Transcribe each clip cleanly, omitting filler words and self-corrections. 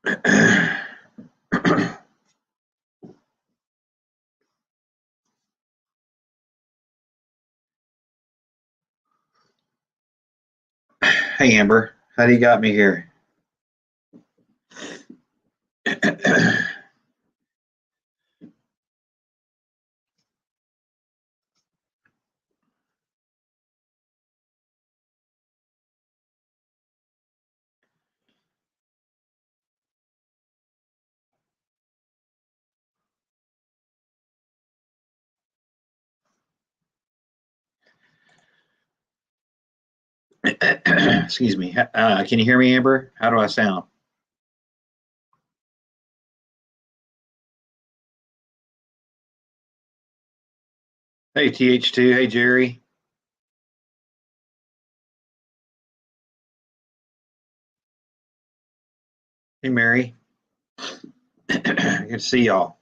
Hey Amber, how do you got me here? Excuse me. Can you hear me, Amber? How do I sound? Hey TH2. Hey Jerry. Hey Mary. Good to see y'all.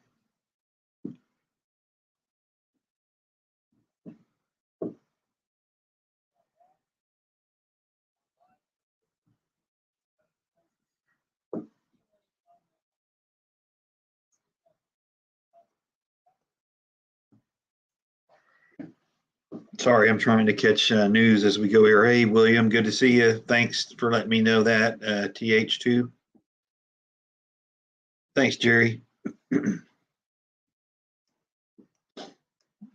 Sorry, I'm trying to catch news as we go here. Hey William, good to see you. Thanks for letting me know that. TH2. Thanks, Jerry.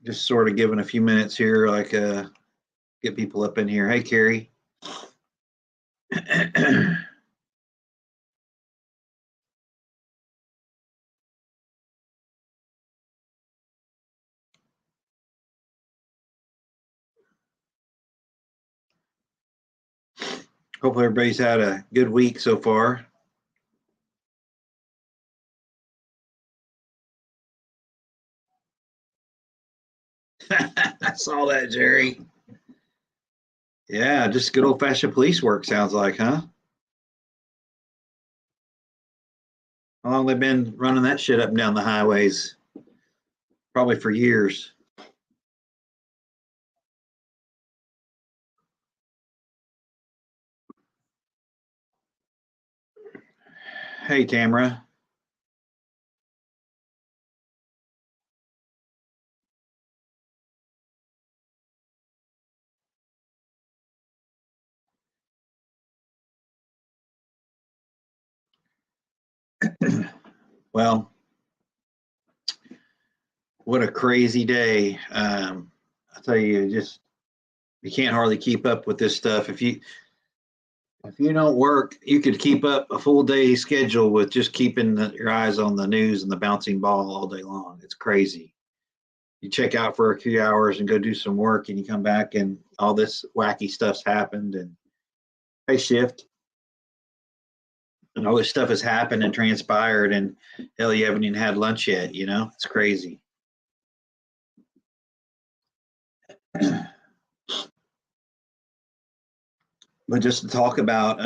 Just sort of giving a few minutes here, like get people up in here. Hey Carrie. Hopefully everybody's had a good week so far. I saw that, Jerry. Yeah, just good old fashioned police work sounds like, huh? How long they been running that shit up and down the highways? Probably for years. Hey, Tamara. Well, what a crazy day. I tell you, just you can't hardly keep up with this stuff. If you don't work, you could keep up a full day schedule with just keeping your eyes on the news and the bouncing ball all day long. It's crazy. You check out for a few hours and go do some work, and you come back and all this wacky stuff's happened. And hey, shift, and all this stuff has happened and transpired, and hell, you haven't even had lunch yet. It's crazy. But just to talk about,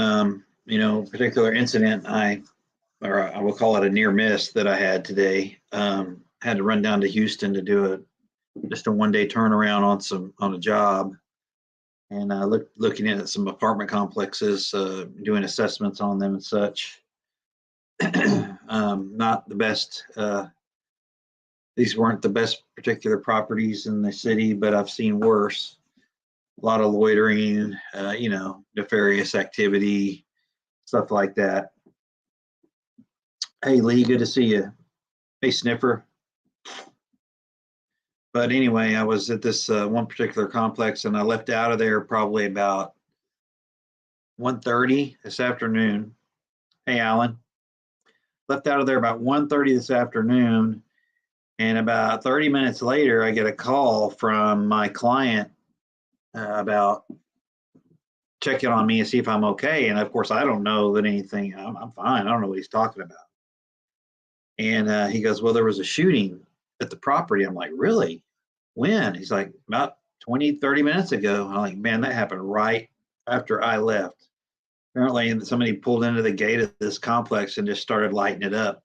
particular incident, I will call it a near miss that I had today. Had to run down to Houston to do just a 1 day turnaround on a job, and looking at some apartment complexes, doing assessments on them and such. Not the best. These weren't the best particular properties in the city, but I've seen worse. A lot of loitering, nefarious activity, stuff like that. Hey, Lee, good to see you. Hey, Sniffer. But anyway, I was at this one particular complex, and I left out of there probably about 1:30 this afternoon. Hey, Alan. Left out of there about 1:30 this afternoon, and about 30 minutes later, I get a call from my client about checking on me and see if I'm okay. And of course, I don't know that anything. I'm fine. I don't know what he's talking about. And he goes, "Well, there was a shooting at the property." I'm like, "Really? When?" He's like, "About 20, 30 minutes ago." I'm like, "Man, that happened right after I left." Apparently, somebody pulled into the gate of this complex and just started lighting it up.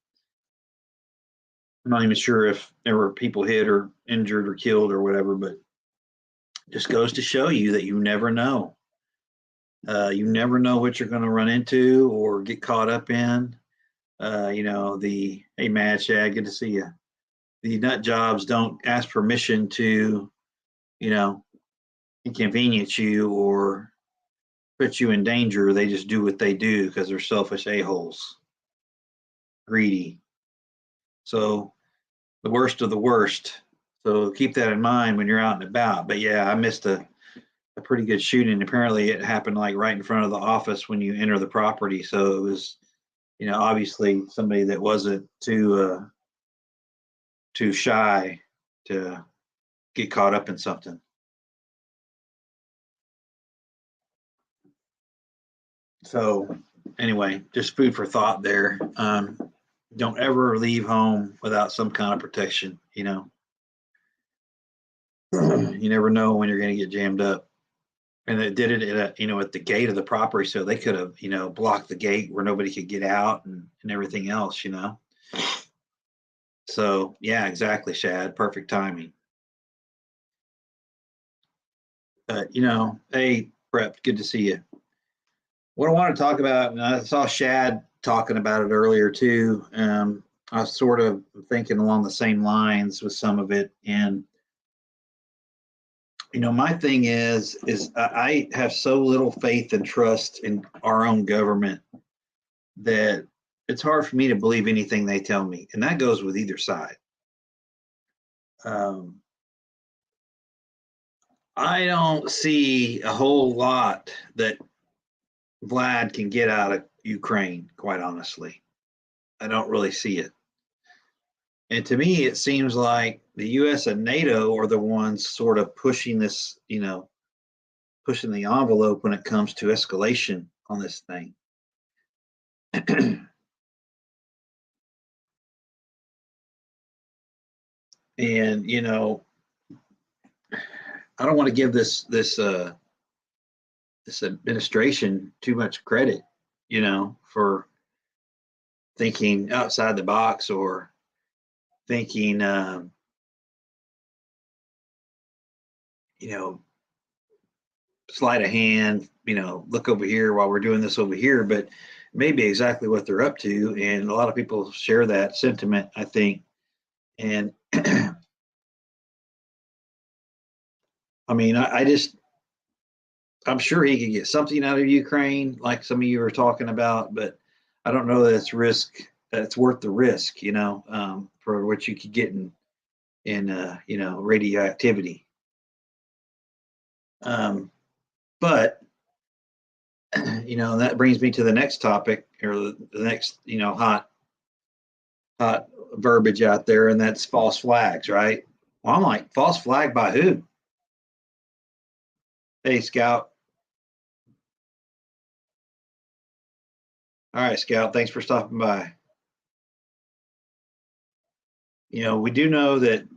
I'm not even sure if there were people hit or injured or killed or whatever, but just goes to show you that you never know. You never know what you're going to run into or get caught up in. Hey Matt, Shad, good to see you. The nut jobs don't ask permission to, you know, inconvenience you or put you in danger. They just do what they do because they're selfish a-holes, greedy. So the worst of the worst. So keep that in mind when you're out and about. But yeah, I missed a pretty good shooting. Apparently it happened like right in front of the office when you enter the property. So it was, obviously somebody that wasn't too shy to get caught up in something. So anyway, just food for thought there. Don't ever leave home without some kind of protection. You never know when you're going to get jammed up. And they did it at the gate of the property, so they could have blocked the gate where nobody could get out and everything else. So yeah, exactly, Shad. Perfect timing. But hey, Prep, good to see you. What I want to talk about, and I saw Shad talking about it earlier too. I was sort of thinking along the same lines with some of it, and my thing is I have so little faith and trust in our own government that it's hard for me to believe anything they tell me, and that goes with either side. Um, I don't see a whole lot that Vlad can get out of Ukraine, quite honestly. I don't really see it. And to me, it seems like the US and NATO are the ones sort of pushing this, pushing the envelope when it comes to escalation on this thing. And I don't want to give this administration too much credit, for thinking outside the box or thinking, you know, sleight of hand, look over here while we're doing this over here, but maybe exactly what they're up to. And a lot of people share that sentiment, I think. And I mean, I'm sure he could get something out of Ukraine, like some of you were talking about, but I don't know that that's worth the risk, for what you could get in radioactivity. But that brings me to the next topic, or the next, hot verbiage out there, and that's false flags, right? Well, I'm like, false flag by who? Hey, Scout. All right, Scout. Thanks for stopping by. We do know that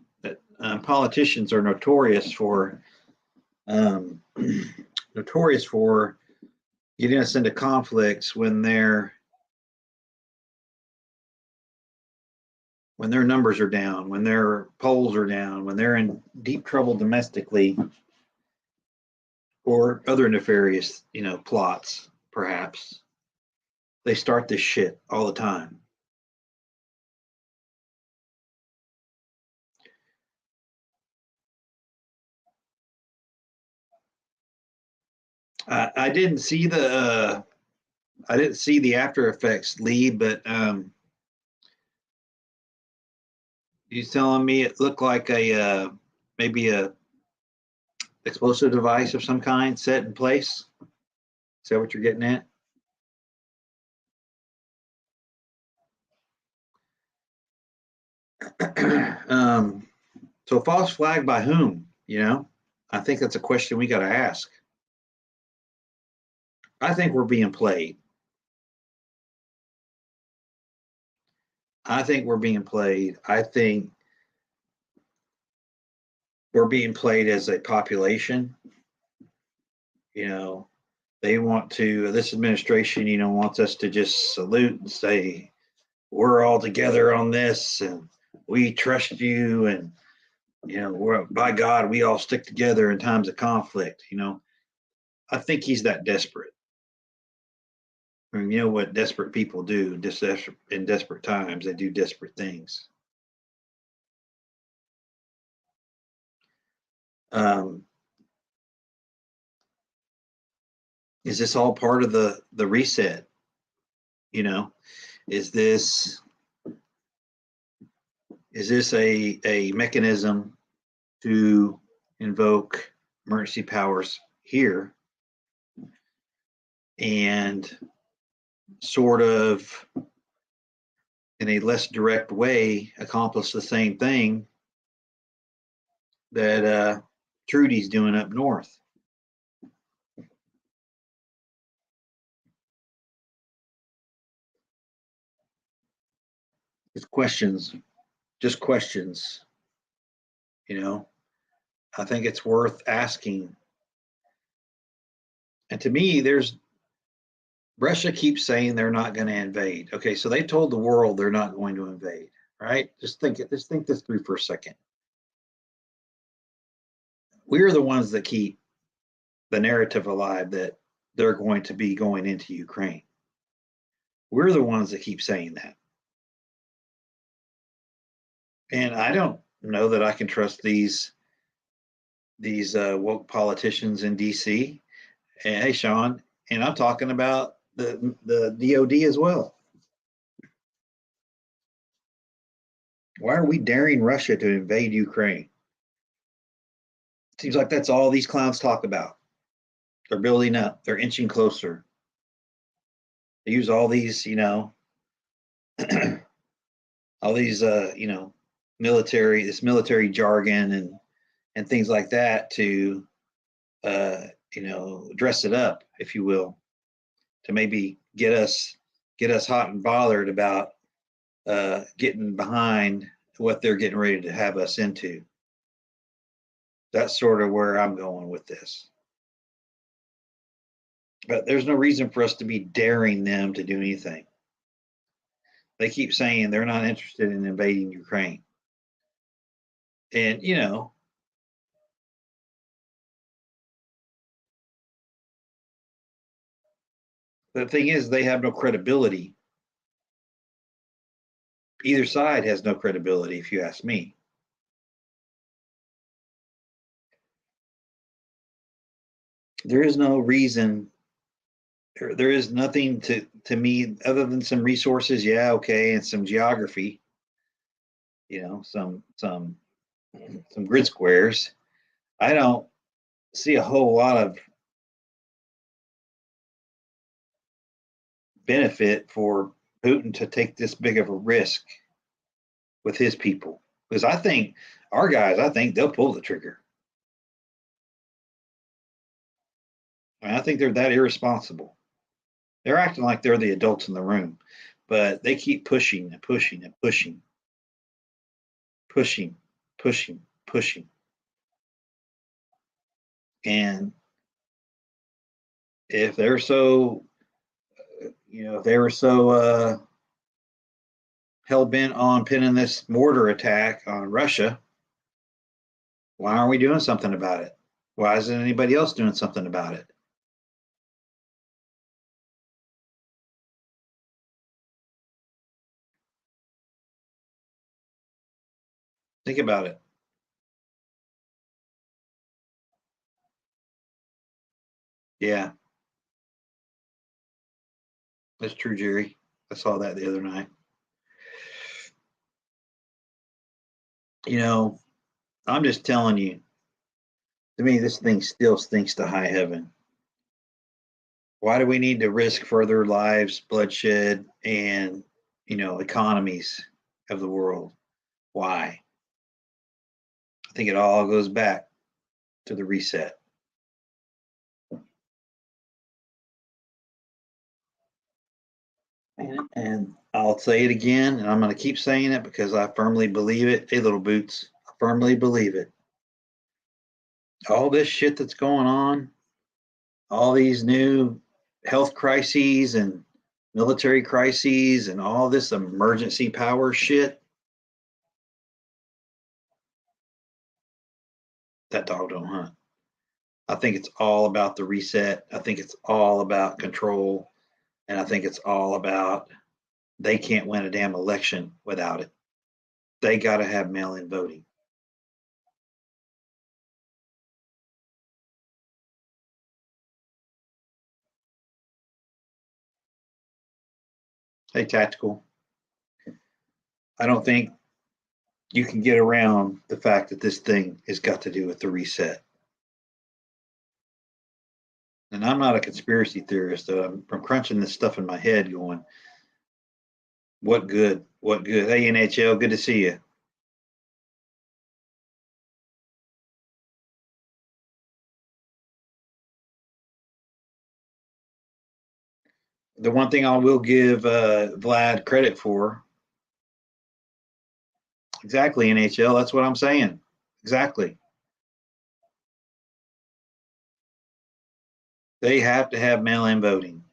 politicians are um, notorious for getting us into conflicts when their numbers are down, when their polls are down, when they're in deep trouble domestically, or other nefarious, plots, perhaps. They start this shit all the time. I didn't see the After Effects lead, but he's telling me it looked like maybe a explosive device of some kind set in place. Is that what you're getting at? um, so false flag by whom? I think that's a question we got to ask. I think we're being played. I think we're being played. I think we're being played as a population. They want to, this administration, wants us to just salute and say, we're all together on this and we trust you. And, by God, we all stick together in times of conflict. I think he's that desperate. I mean, you know what desperate people do in desperate times? They do desperate things. Um, is this all part of the reset? You know, is this a mechanism to invoke emergency powers here and sort of in a less direct way accomplish the same thing that Trudy's doing up north? It's questions, just questions. You know, I think it's worth asking. And to me, there's Russia keeps saying they're not going to invade. Okay, so they told the world they're not going to invade, right? Just think this through for a second. We're the ones that keep the narrative alive that they're going to be going into Ukraine. We're the ones that keep saying that. And I don't know that I can trust these woke politicians in DC. And hey, Sean, and I'm talking about the DOD as well. Why are we daring Russia to invade Ukraine? Seems like that's all these clowns talk about. They're building up. They're inching closer. They use all these, all these, military jargon and things like that to, dress it up, if you will, to maybe get us hot and bothered about getting behind what they're getting ready to have us into. That's sort of where I'm going with this. But there's no reason for us to be daring them to do anything. They keep saying they're not interested in invading Ukraine. And, the thing is, they have no credibility. Either side has no credibility, if you ask me. There is no reason, there is nothing to me other than some resources, yeah, okay, and some geography, some grid squares. I don't see a whole lot of benefit for Putin to take this big of a risk with his people. Because I think our guys, I think they'll pull the trigger. I mean, I think they're that irresponsible. They're acting like they're the adults in the room, but they keep pushing and pushing and pushing, pushing, pushing, pushing. And if they're so, if they were so hell bent on pinning this mortar attack on Russia, why aren't we doing something about it? Why isn't anybody else doing something about it? Think about it. Yeah, that's true, Jerry. I saw that the other night. You know, I'm just telling you, to me, this thing still stinks to high heaven. Why do we need to risk further lives, bloodshed, and, economies of the world? Why? I think it all goes back to the reset. And I'll say it again, and I'm going to keep saying it because I firmly believe it. Hey, little boots, I firmly believe it. All this shit that's going on, all these new health crises and military crises and all this emergency power shit, that dog don't hunt. I think it's all about the reset. I think it's all about control. And I think it's all about they can't win a damn election without it. They got to have mail-in voting. Hey, Tactical, I don't think you can get around the fact that this thing has got to do with the reset. And I'm not a conspiracy theorist, though. I'm crunching this stuff in my head going, what good? What good? Hey, NHL, good to see you. The one thing I will give Vlad credit for, exactly, NHL, that's what I'm saying. Exactly. They have to have mail-in voting.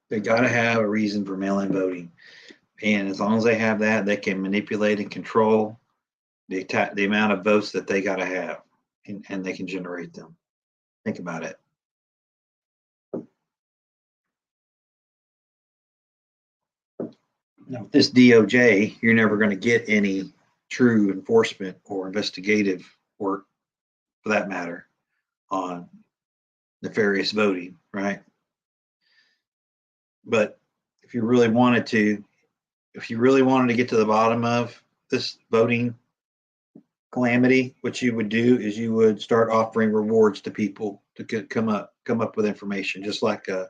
They got to have a reason for mail-in voting. And as long as they have that, they can manipulate and control the amount of votes that they got to have, and they can generate them. Think about it. Now, with this DOJ, you're never going to get any true enforcement or investigative work, for that matter, on nefarious voting, right? But if you really wanted to, get to the bottom of this voting calamity, what you would do is you would start offering rewards to people to come up with information, just like a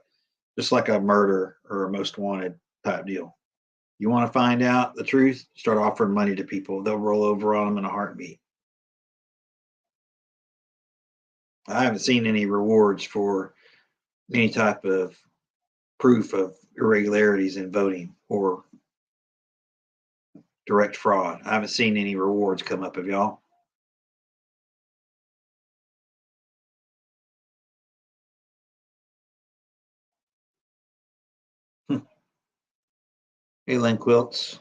murder or a most wanted type deal. You want to find out the truth, start offering money to people. They'll roll over on them in a heartbeat. I haven't seen any rewards for any type of proof of irregularities in voting or direct fraud. I haven't seen any rewards come up. Have y'all? Hey, Lynn Quilts.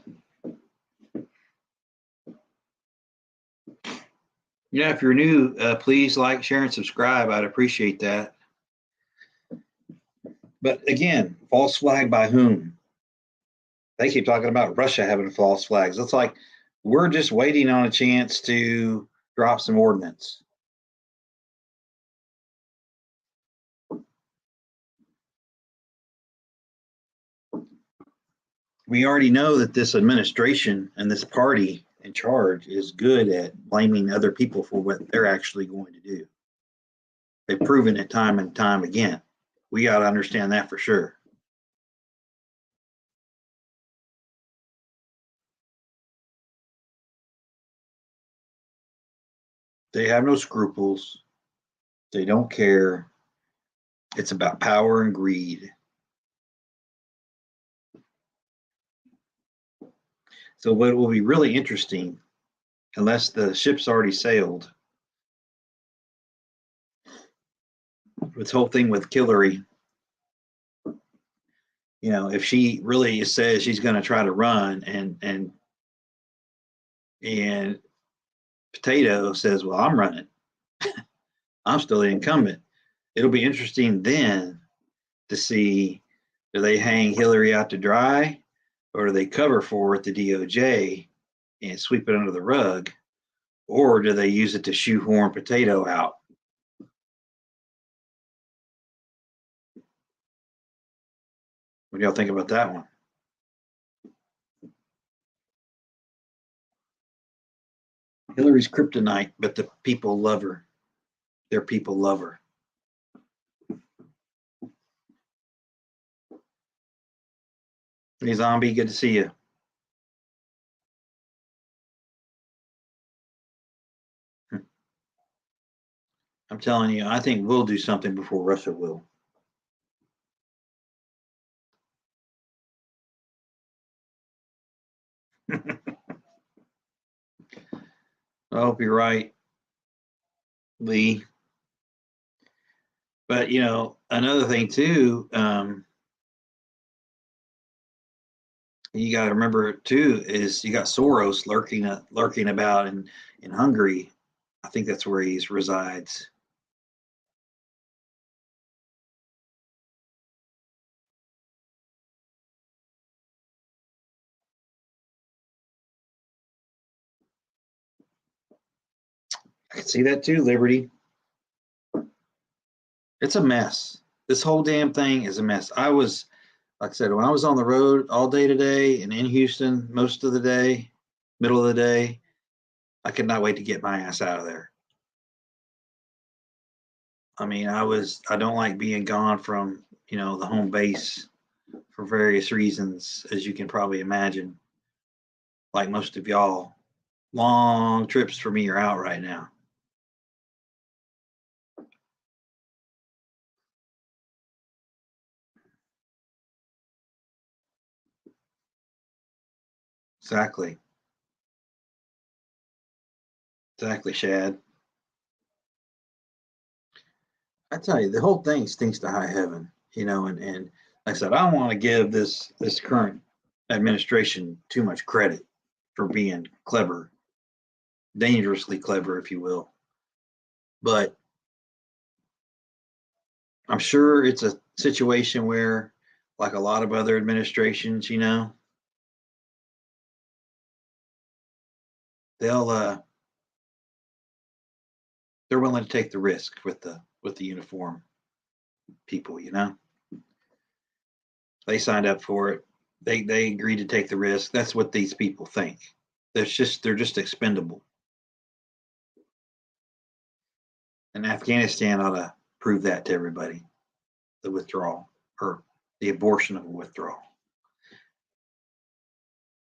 Yeah, if you're new, please like, share, and subscribe. I'd appreciate that. But again, false flag by whom? They keep talking about Russia having false flags. It's like we're just waiting on a chance to drop some ordnance. We already know that this administration and this party in charge is good at blaming other people for what they're actually going to do. They've proven it time and time again. We got to understand that for sure. They have no scruples. They don't care. It's about power and greed. So what will be really interesting, unless the ship's already sailed, this whole thing with Hillary, if she really says she's going to try to run and Potato says, well, I'm running, I'm still the incumbent. It'll be interesting then to see, do they hang Hillary out to dry, or do they cover for it, the DOJ, and sweep it under the rug, or do they use it to shoehorn Potato out? What do y'all think about that one? Hillary's kryptonite, but the people love her. Their people love her. Hey, Zombie, good to see you. I'm telling you, I think we'll do something before Russia will. I hope you're right, Lee. But another thing too, you got to remember too is you got Soros lurking about in Hungary. I think that's where he resides. I can see that too, Liberty. It's a mess. This whole damn thing is a mess. Like I said, when I was on the road all day today and in Houston most of the day, middle of the day, I could not wait to get my ass out of there. I mean, I don't like being gone from, the home base for various reasons, as you can probably imagine. Like most of y'all, long trips for me are out right now. Exactly. Exactly, Shad. I tell you, the whole thing stinks to high heaven, and like I said, I don't want to give this current administration too much credit for being clever, dangerously clever, if you will. But I'm sure it's a situation where, like a lot of other administrations, they'll they're willing to take the risk with the uniform people. They signed up for it. They agreed to take the risk. That's what these people think. They're just expendable. And Afghanistan ought to prove that to everybody. The withdrawal or the abortion of a withdrawal.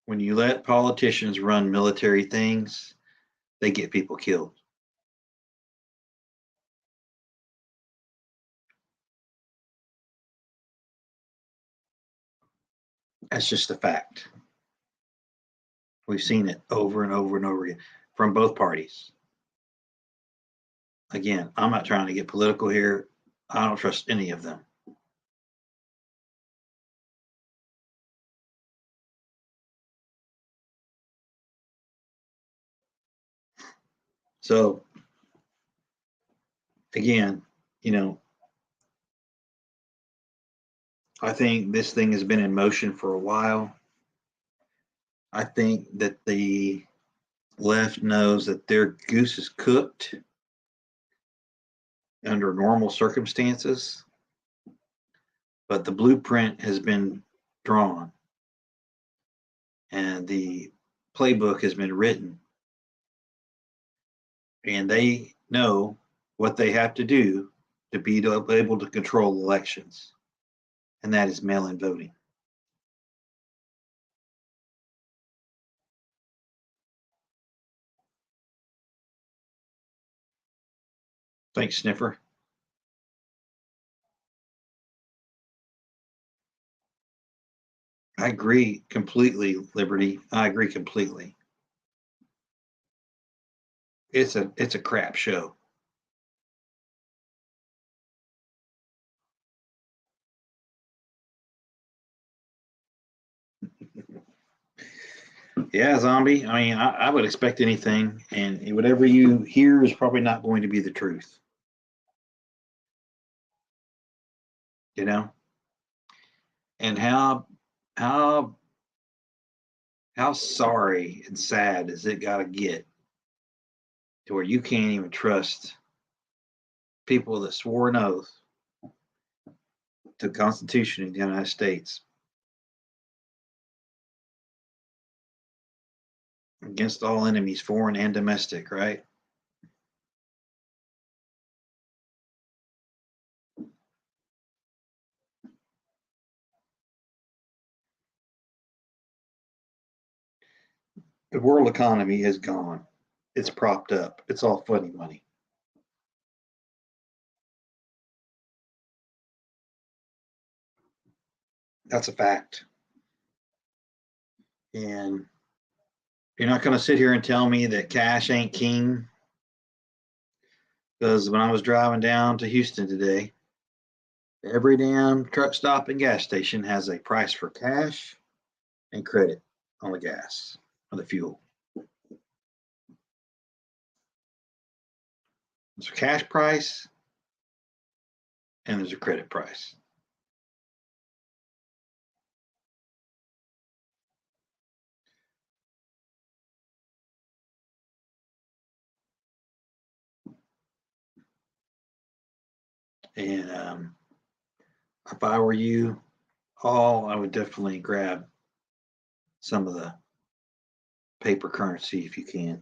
When you let politicians run military things, they get people killed. That's just a fact. We've seen it over and over and over again from both parties. Again, I'm not trying to get political here. I don't trust any of them. So, again, I think this thing has been in motion for a while. I think that the left knows that their goose is cooked under normal circumstances, but the blueprint has been drawn and the playbook has been written, and they know what they have to do to be able to control elections, and that is mail-in voting. Thanks, Sniffer. I agree completely, Liberty. I agree completely. It's a crap show. Yeah, zombie. I mean, I would expect anything, and whatever you hear is probably not going to be the truth. You know, and how how sorry and sad does it got to get to where you can't even trust people that swore an oath to the Constitution of the United States against all enemies, foreign and domestic, right? The world economy is gone. It's propped up. It's all funny money. That's a fact. And you're not going to sit here and tell me that cash ain't king. Because when I was driving down to Houston today, Every damn truck stop and gas station has a price for cash and credit on the gas, on the fuel. There's a cash price and there's a credit price. And if I were you all, I would definitely grab some of the paper currency if you can.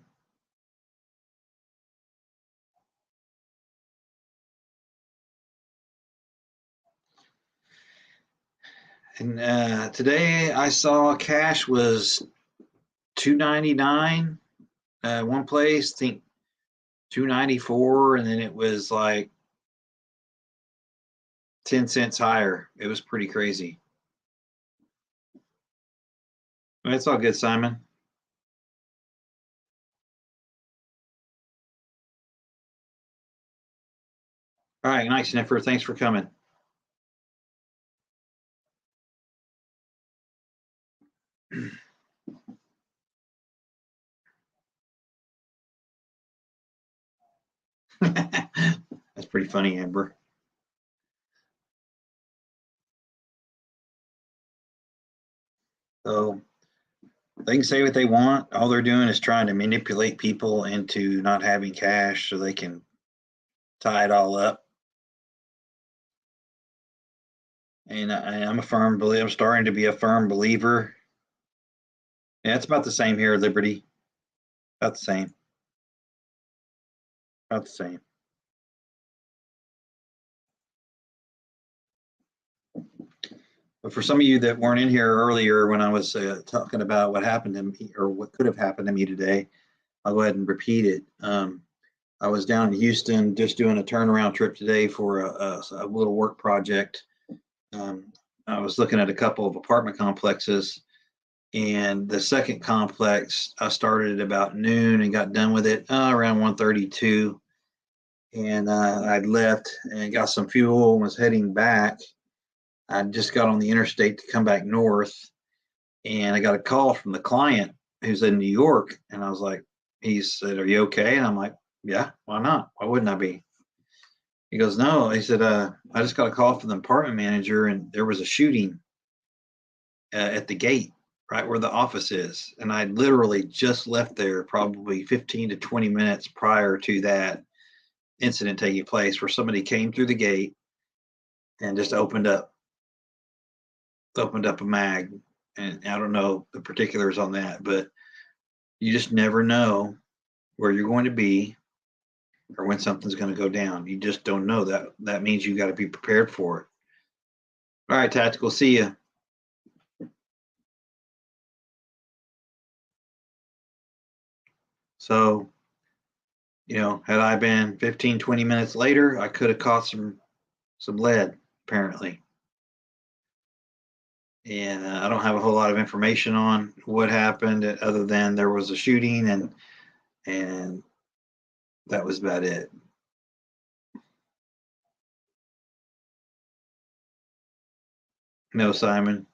And today I saw cash was $2.99. One place, I think $2.94, and then it was like 10 cents higher. It was pretty crazy. It's all good, Simon. All right, nice, Sniffer. Thanks for coming. That's pretty funny, Amber. So they can say what they want. All they're doing is trying to manipulate people into not having cash so they can tie it all up. And I'm a firm believer. I'm starting to be a firm believer. Yeah, it's about the same here, Liberty. About the same. About the same. But for some of you that weren't in here earlier when I was talking about what happened to me or what could have happened to me today, I'll go ahead and repeat it. I was down in Houston just doing a turnaround trip today for a little work project. I was looking at a couple of apartment complexes, and the second complex I started at about noon and got done with it around 1:32. And I'd left and got some fuel and was heading back. I just got on the interstate to come back north, and I got a call from the client who's in New York, and I was like, he said, "Are you okay?" And I'm like, "Yeah, why not? Why wouldn't I be?" He goes, "No." He said, "I just got a call from the apartment manager, and there was a shooting at the gate right where the office is." And I literally just left there probably 15 to 20 minutes prior to that incident taking place, where somebody came through the gate and just opened up a mag. And I don't know the particulars on that, but you just never know where you're going to be or when something's going to go down. You just don't know. That means you got to be prepared for it. All right, Tactical, see you. So, had I been 15, 20 minutes later, I could have caught some lead, apparently. And I don't have a whole lot of information on what happened other than there was a shooting, and that was about it. No, Simon.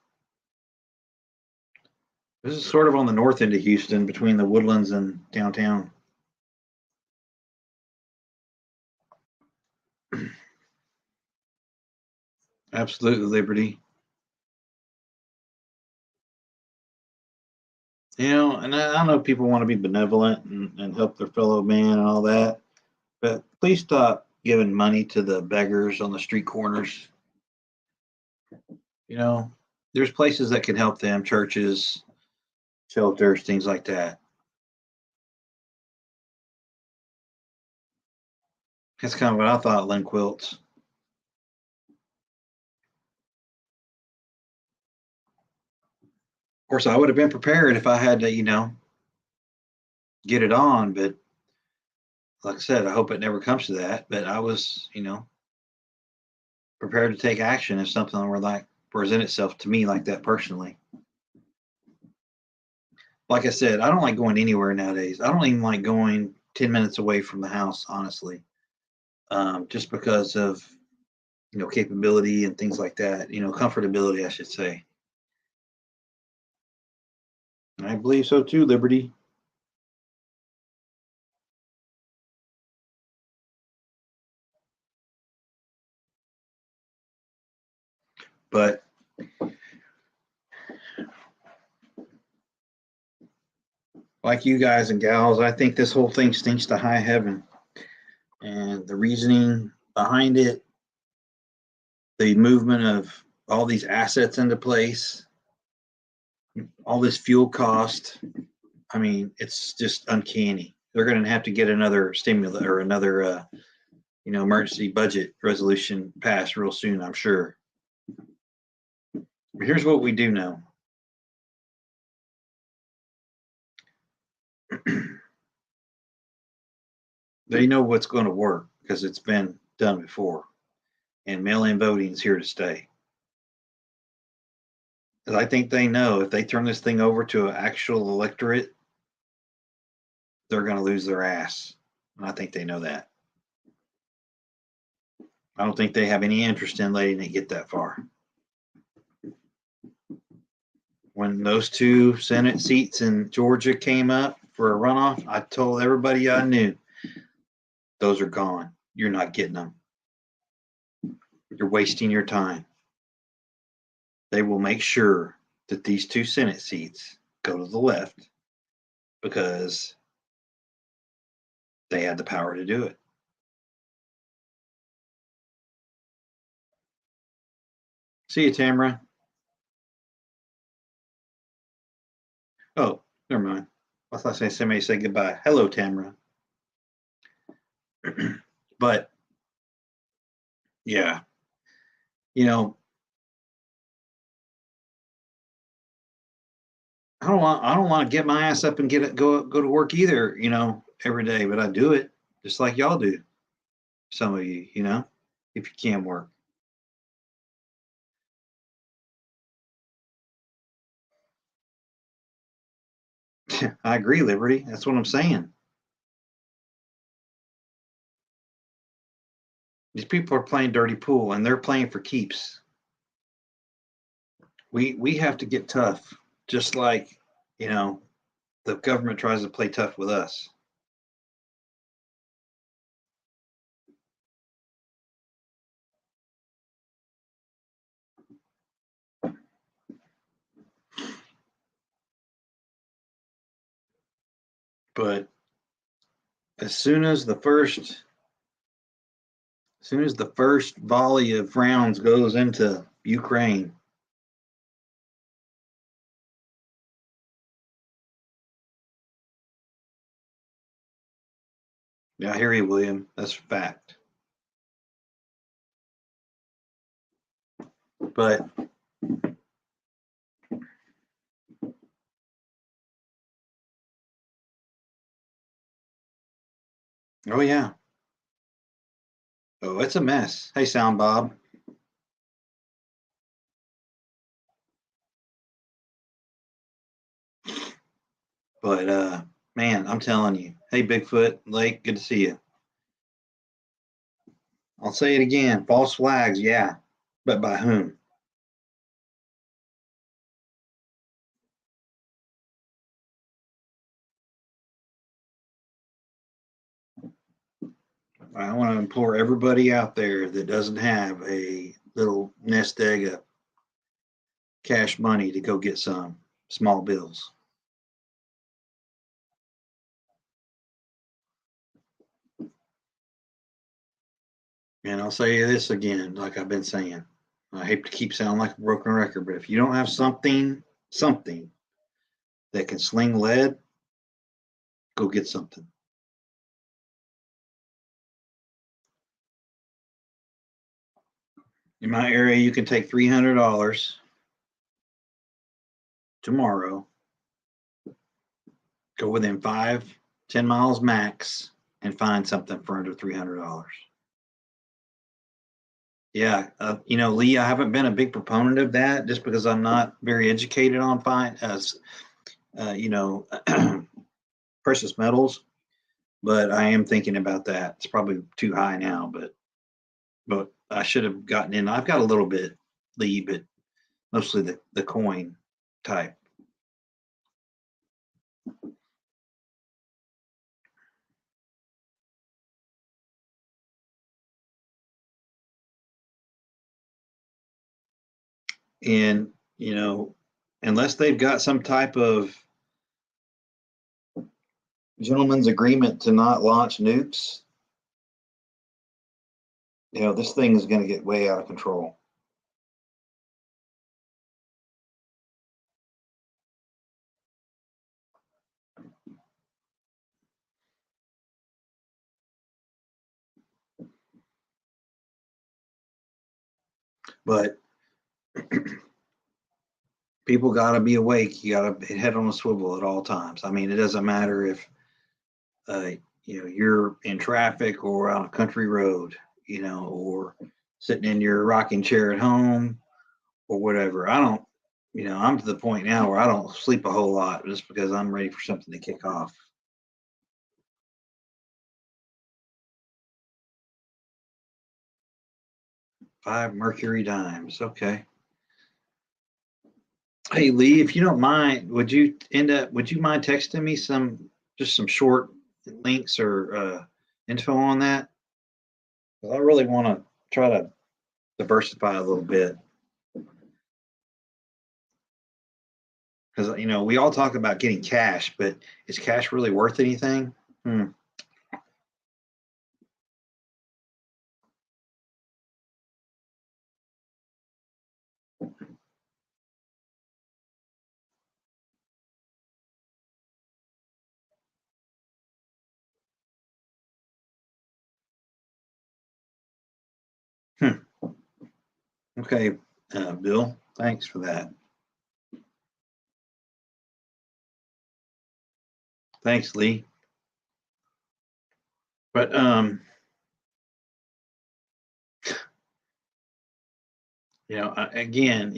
This is sort of on the north end of Houston, between the Woodlands and downtown. Absolutely, Liberty. And I know people want to be benevolent and help their fellow man and all that, but please stop giving money to the beggars on the street corners. There's places that can help them, churches, shelters, things like that. That's kind of what I thought, Lynn Quilts. Of course, I would have been prepared if I had to, get it on, but like I said, I hope it never comes to that. But I was, prepared to take action if something were like present itself to me like that personally. Like I said, I don't like going anywhere nowadays. I don't even like going 10 minutes away from the house, honestly, just because of capability and things like that, comfortability, I should say. I believe so too, Liberty. But like you guys and gals, I think this whole thing stinks to high heaven. And the reasoning behind it, the movement of all these assets into place, all this fuel cost, I mean, it's just uncanny. They're going to have to get another stimulus or another, emergency budget resolution passed real soon, I'm sure. But here's what we do know. They know what's going to work because it's been done before, and mail-in voting is here to stay. I think they know if they turn this thing over to an actual electorate, they're going to lose their ass. And I think they know that. I don't think they have any interest in letting it get that far. When those 2 Senate seats in Georgia came up for a runoff, I told everybody I knew, those are gone. You're not getting them. You're wasting your time. They will make sure that these 2 Senate seats go to the left because they had the power to do it. See you, Tamara. Oh, never mind. I thought somebody said goodbye. Hello, Tamara. But yeah, I don't want to get my ass up and go to work either, every day, but I do it just like y'all do. Some of you, if you can work. I agree, Liberty. That's what I'm saying. These people are playing dirty pool and they're playing for keeps. We have to get tough, just like, the government tries to play tough with us. But as soon as the first volley of rounds goes into Ukraine, yeah, I hear you, William. That's a fact. But oh yeah. Oh, it's a mess. Hey, Sound Bob. But man, I'm telling you. Hey, Bigfoot, Lake, good to see you. I'll say it again. False flags, yeah. But by whom? I want to implore everybody out there that doesn't have a little nest egg of cash money to go get some small bills. And I'll say this again, like I've been saying. I hate to keep sounding like a broken record, but if you don't have something that can sling lead, go get something. In my area, you can take $300 tomorrow, go within 5-10 miles max, and find something for under $300. Yeah, Lee, I haven't been a big proponent of that just because I'm not very educated on precious metals, but I am thinking about that. It's probably too high now, but I should have gotten in. I've got a little bit, Lee, but mostly the coin type. And, unless they've got some type of gentleman's agreement to not launch nukes, this thing is going to get way out of control. But people got to be awake. You got to head on a swivel at all times. I mean, it doesn't matter if you're in traffic or on a country road, or sitting in your rocking chair at home or whatever. I'm to the point now where I don't sleep a whole lot just because I'm ready for something to kick off. 5 Mercury dimes. Okay. Hey Lee, if you don't mind, would you mind texting me just some short links or info on that? 'Cause I really want to try to diversify a little bit. Because we all talk about getting cash, but is cash really worth anything? Hmm. Hmm. Okay, Bill, thanks for that. Thanks, Lee. But again,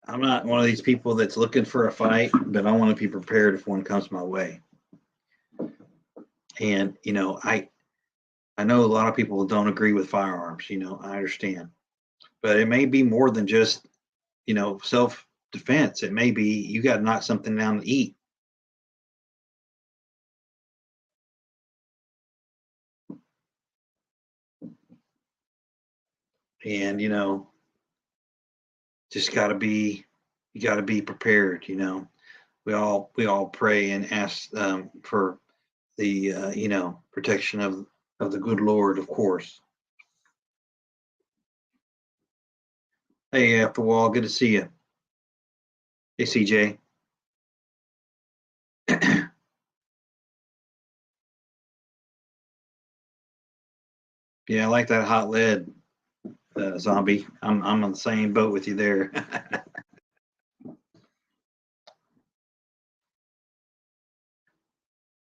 I'm not one of these people that's looking for a fight, but I want to be prepared if one comes my way. And I know a lot of people don't agree with firearms. I understand, but it may be more than just self defense. It may be you got to knock something down to eat. And just got to be you got to be prepared. We all pray and ask for the protection of the good Lord, of course. Hey, after wall, good to see you. Hey, CJ. Yeah, I like that hot lead, zombie. I'm on the same boat with you there.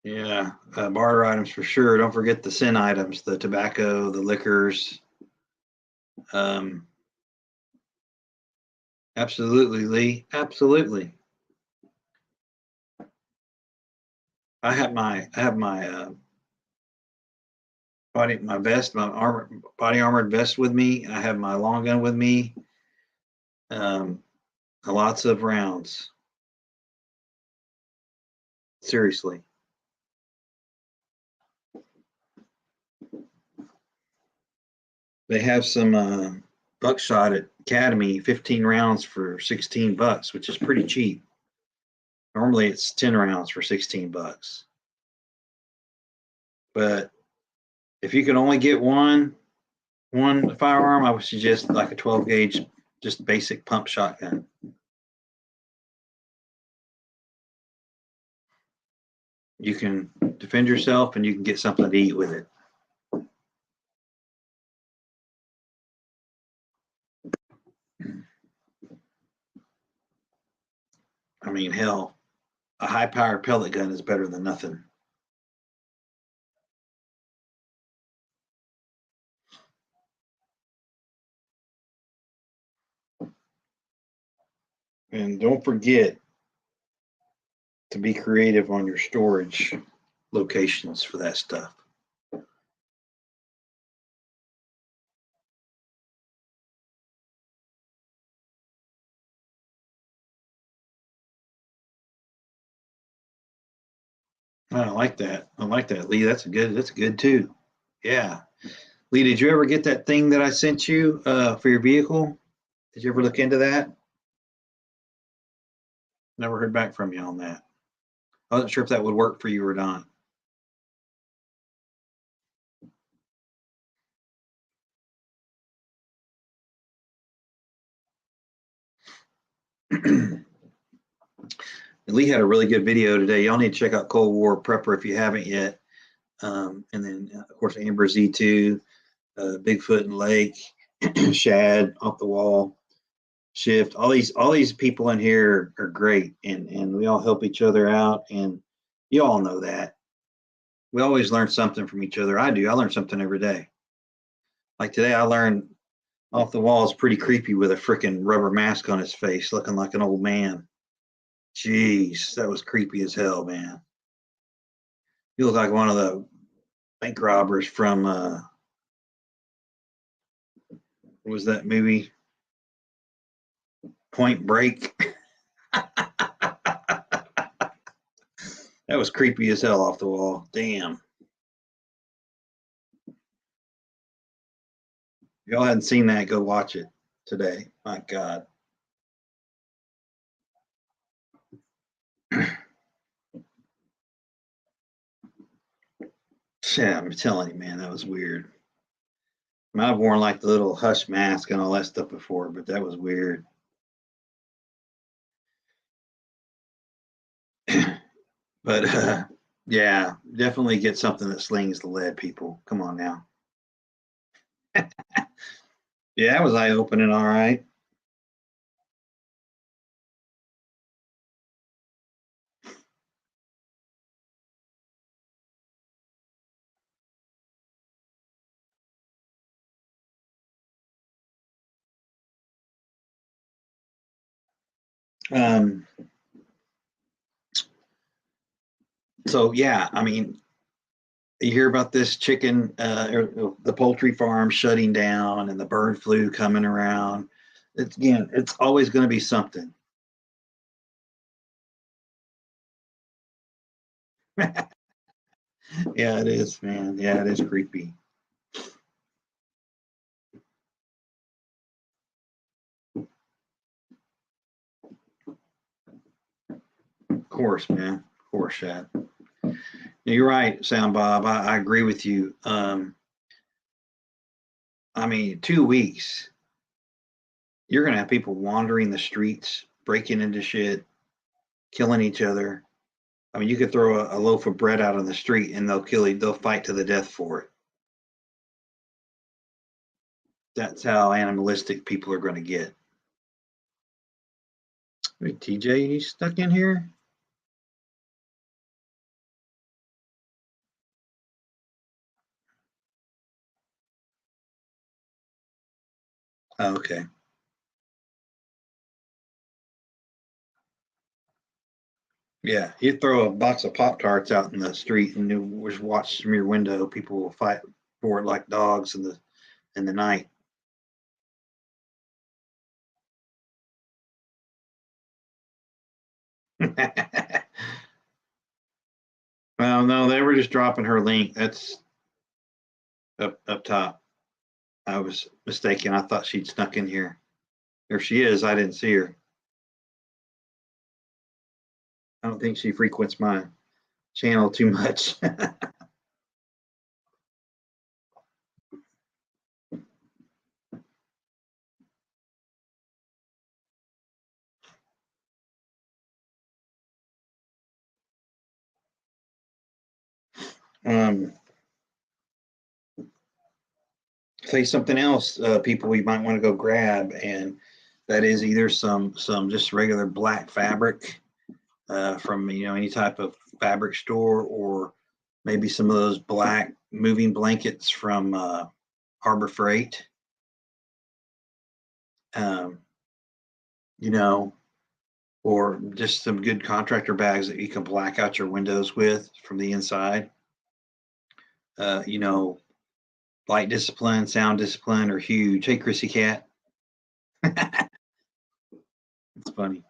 Yeah, barter items for sure. Don't forget the sin items, the tobacco, the liquors. Um, absolutely, Lee. Absolutely. I have my my vest, my body armored vest with me. I have my long gun with me. Um, lots of rounds. Seriously. They have some buckshot at Academy, 15 rounds for $16, which is pretty cheap. Normally it's 10 rounds for $16. But if you can only get one firearm, I would suggest like a 12 gauge, just basic pump shotgun. You can defend yourself and you can get something to eat with it. I mean, hell, a high powered pellet gun is better than nothing. And don't forget to be creative on your storage locations for that stuff. I like that. I like that, Lee. That's good too. Yeah. Lee, did you ever get that thing that I sent you for your vehicle? Did you ever look into that? Never heard back from you on that. I wasn't sure if that would work for you or not. Lee had a really good video today. Y'all need to check out Cold War Prepper if you haven't yet. And then, of course, Amber Z2, Bigfoot and Lake, Shad off the wall, Shift. All these people in here are great, and we all help each other out, and you all know that. We always learn something from each other. I do. I learn something every day. Like today, I learned off the wall is pretty creepy with a freaking rubber mask on his face, looking like an old man. Jeez, that was creepy as hell, man. You look like one of the bank robbers from what was that movie? Point Break. That was creepy as hell off the wall. Damn. If y'all hadn't seen that, go watch it today. My God. Yeah, I'm telling you, man, that was weird. I mean, I've worn like the little hush mask and all that stuff before, but that was weird. But yeah, definitely get something that slings the lead, people. Come on now. Yeah, that was eye opening, all right. Um, so yeah, I mean, you hear about this chicken, or the poultry farm shutting down, and the bird flu coming around. It's again, it's always going to be something. Yeah, it is, man. Yeah, it is creepy. Of course, man. Of course, Shad. You're right, Sound Bob. I agree with you. I mean, 2 weeks, you're gonna have people wandering the streets, breaking into shit, killing each other. I mean, you could throw a loaf of bread out on the street and they'll kill you. They'll fight to the death for it. That's how animalistic people are going to get. Wait, TJ, you stuck in here? Oh, okay. Yeah, you throw a box of Pop Tarts out in the street and you just watch from your window. People will fight for it like dogs in the night. Well, no, they were just dropping her link. That's up top. I was mistaken. I thought she'd snuck in here. There she is. I didn't see her. I don't think she frequents my channel too much. um, say something else, people you might want to go grab, and that is either some just regular black fabric from any type of fabric store, or maybe some of those black moving blankets from Harbor Freight. Um, you know, or just some good contractor bags that you can black out your windows with from the inside. Uh, you know, Light discipline, sound discipline are huge. Hey, Chrissy Cat. It's funny.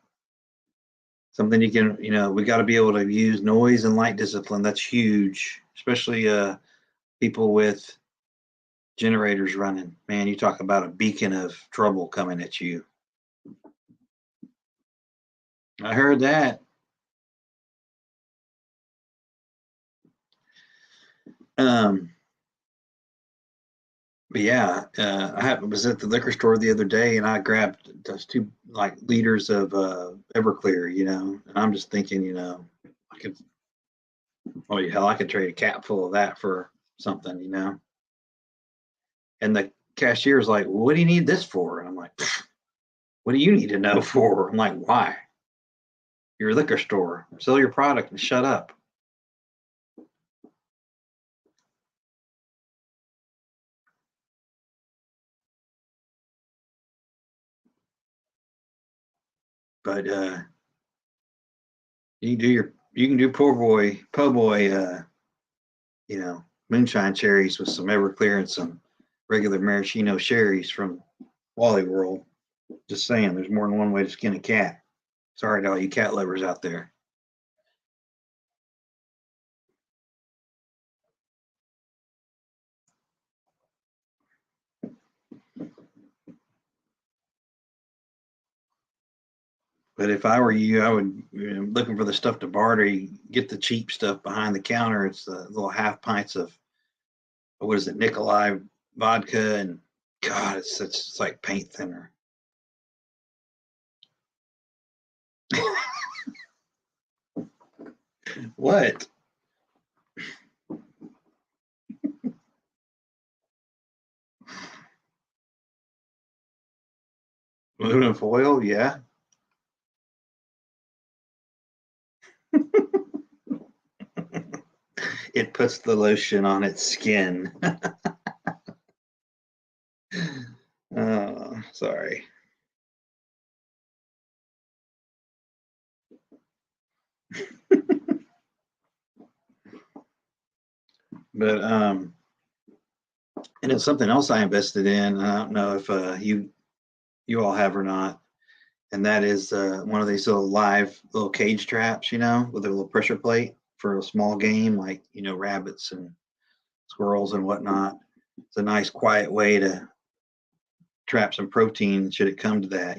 something you can, we got to be able to use noise and light discipline. That's huge, especially people with generators running. Man, you talk about a beacon of trouble coming at you. I heard that. But yeah, I was at the liquor store the other day and I grabbed those 2 liters of Everclear, and I'm just thinking, I could, oh hell, I could trade a cap full of that for something. And the cashier's like, well, "What do you need this for?" And I'm like, "What do you need to know for?" I'm like, "Why? You're a liquor store. Sell your product and shut up." But you can do po' boy, moonshine cherries with some Everclear and some regular maraschino cherries from Wally World. Just saying, there's more than one way to skin a cat. Sorry to all you cat lovers out there. But if I were you, I would, looking for the stuff to barter. You get the cheap stuff behind the counter. It's the little half pints of, what is it, Nikolai vodka, and God, it's like paint thinner. What? Aluminum foil? Yeah. It puts the lotion on its skin. Oh, sorry. But and it's something else I invested in. I don't know if you all have or not, and that is one of these little live little cage traps, with a little pressure plate for a small game like rabbits and squirrels and whatnot. It's a nice quiet way to trap some protein should it come to that.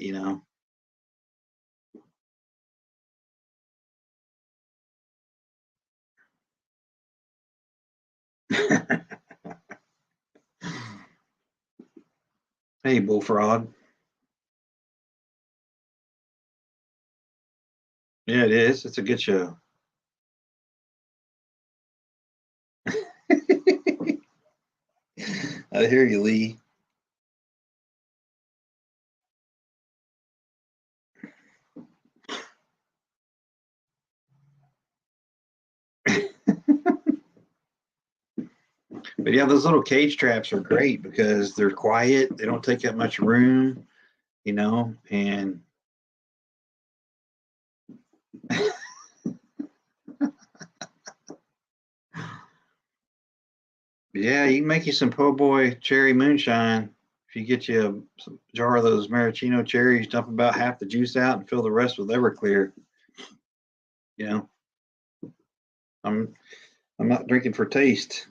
Hey, bullfrog. Yeah, it is. It's a good show. I hear you, Lee. But yeah, those little cage traps are great because they're quiet. They don't take that much room, and yeah, you can make you some po' boy cherry moonshine. If you get you a jar of those maraschino cherries, dump about half the juice out and fill the rest with Everclear. You know, I'm I'm not drinking for taste.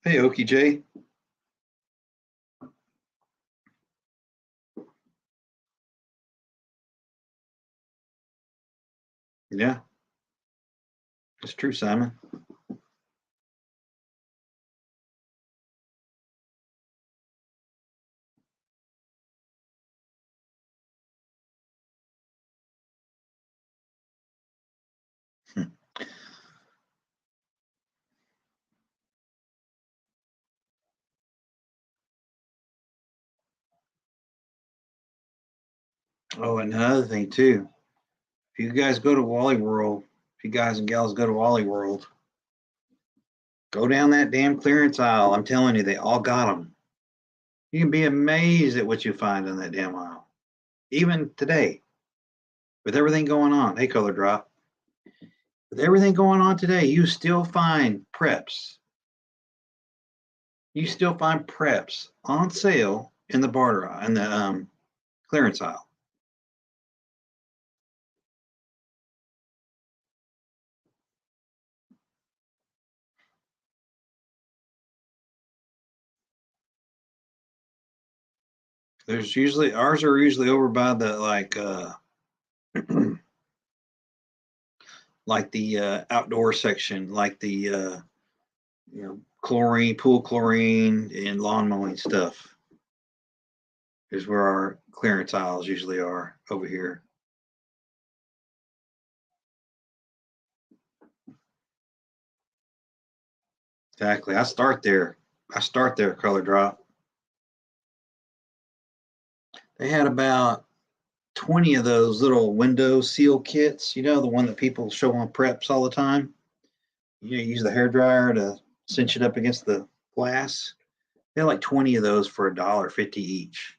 Hey, Okie J. Yeah, it's true, Simon. Oh, and another thing too. If you guys go to Wally World, if you guys and gals go to Wally World, go down that damn clearance aisle. I'm telling you, they all got them. You can be amazed at what you find in that damn aisle. Even today, with everything going on. Hey, Color Drop. With everything going on today, you still find preps. You still find preps on sale in the barter aisle, in the clearance aisle. There's usually ours are usually over by the like the outdoor section, like the chlorine, pool chlorine, and lawn mowing stuff is where our clearance aisles usually are over here. Exactly. I start there. Color Drop. They had about 20 of those little window seal kits, the one that people show on preps all the time. You use the hair dryer to cinch it up against the glass. They had like 20 of those for $1.50 each.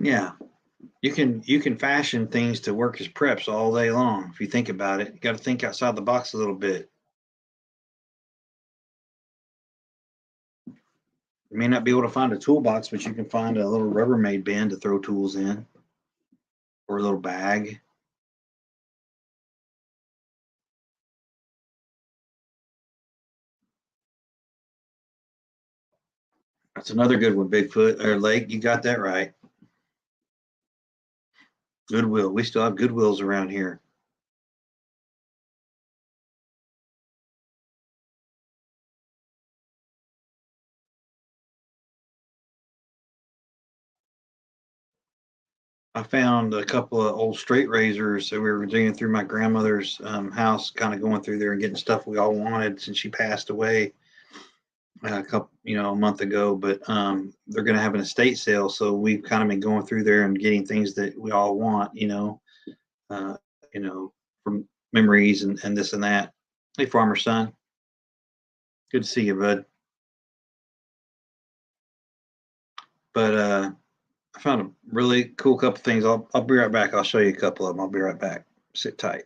Yeah, you can fashion things to work as preps all day long if you think about it. You got to think outside the box a little bit. You may not be able to find a toolbox, but you can find a little Rubbermaid bin to throw tools in, or a little bag. That's another good one, Bigfoot or Lake. You got that right. Goodwill. We still have Goodwills around here. I found a couple of old straight razors that we were digging through my grandmother's house, kind of going through there and getting stuff we all wanted since she passed away a couple, a month ago. But they're going to have an estate sale, so we've kind of been going through there and getting things that we all want, uh, from memories and this and that. Hey, farmer son, good to see you, bud. But I found a really cool couple things. I'll be right back. I'll show you a couple of them. I'll be right back. Sit tight.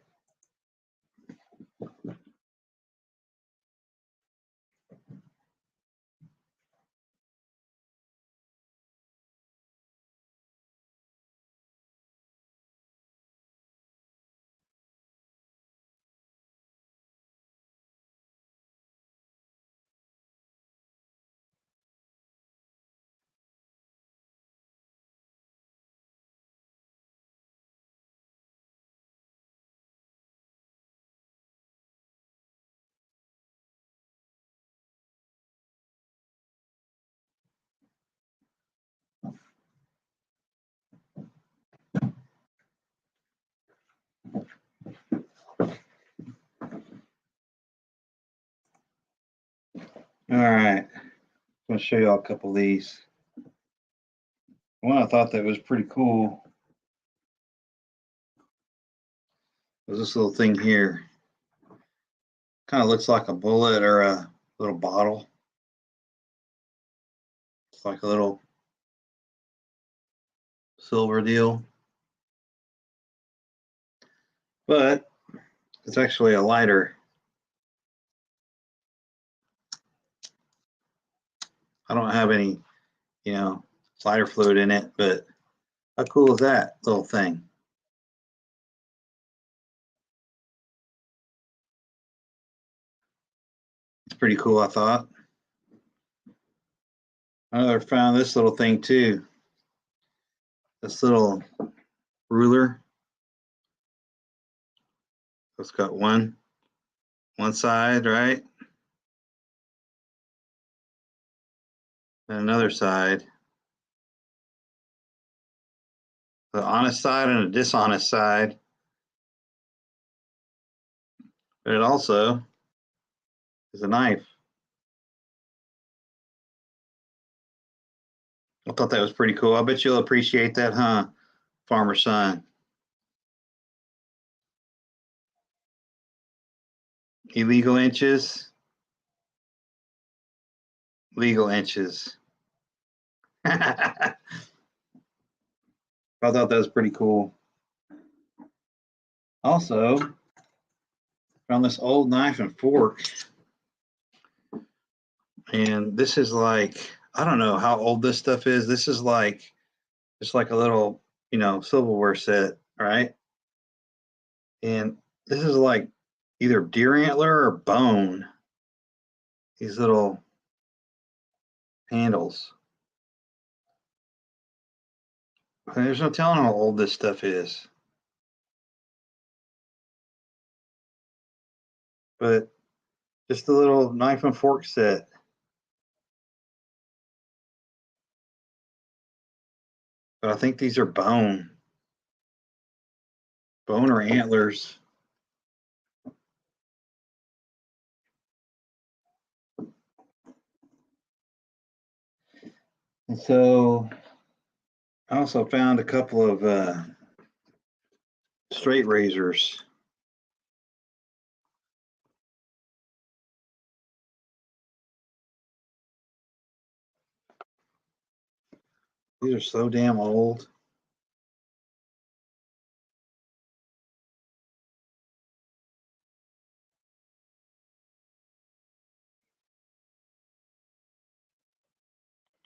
All right. I'm going to show you all a couple of these. One I thought that was pretty cool was this little thing here. Kind of looks like a bullet or a little bottle. It's like a little silver deal. But it's actually a lighter. I don't have any, lighter fluid in it, but how cool is that little thing? It's pretty cool, I thought. I found this little thing too. This little ruler. It's got one side, right? And another side. The honest side and a dishonest side. But it also is a knife. I thought that was pretty cool. I bet you'll appreciate that, huh, farmer son? Illegal inches, legal inches. I thought that was pretty cool. Also, found this old knife and fork, and this is like, I don't know how old this stuff is. This is like just like a little, silverware set, right? And this is like either deer antler or bone. These little handles. And there's no telling how old this stuff is. But just a little knife and fork set. But I think these are bone or antlers. And so I also found a couple of straight razors. These are so damn old.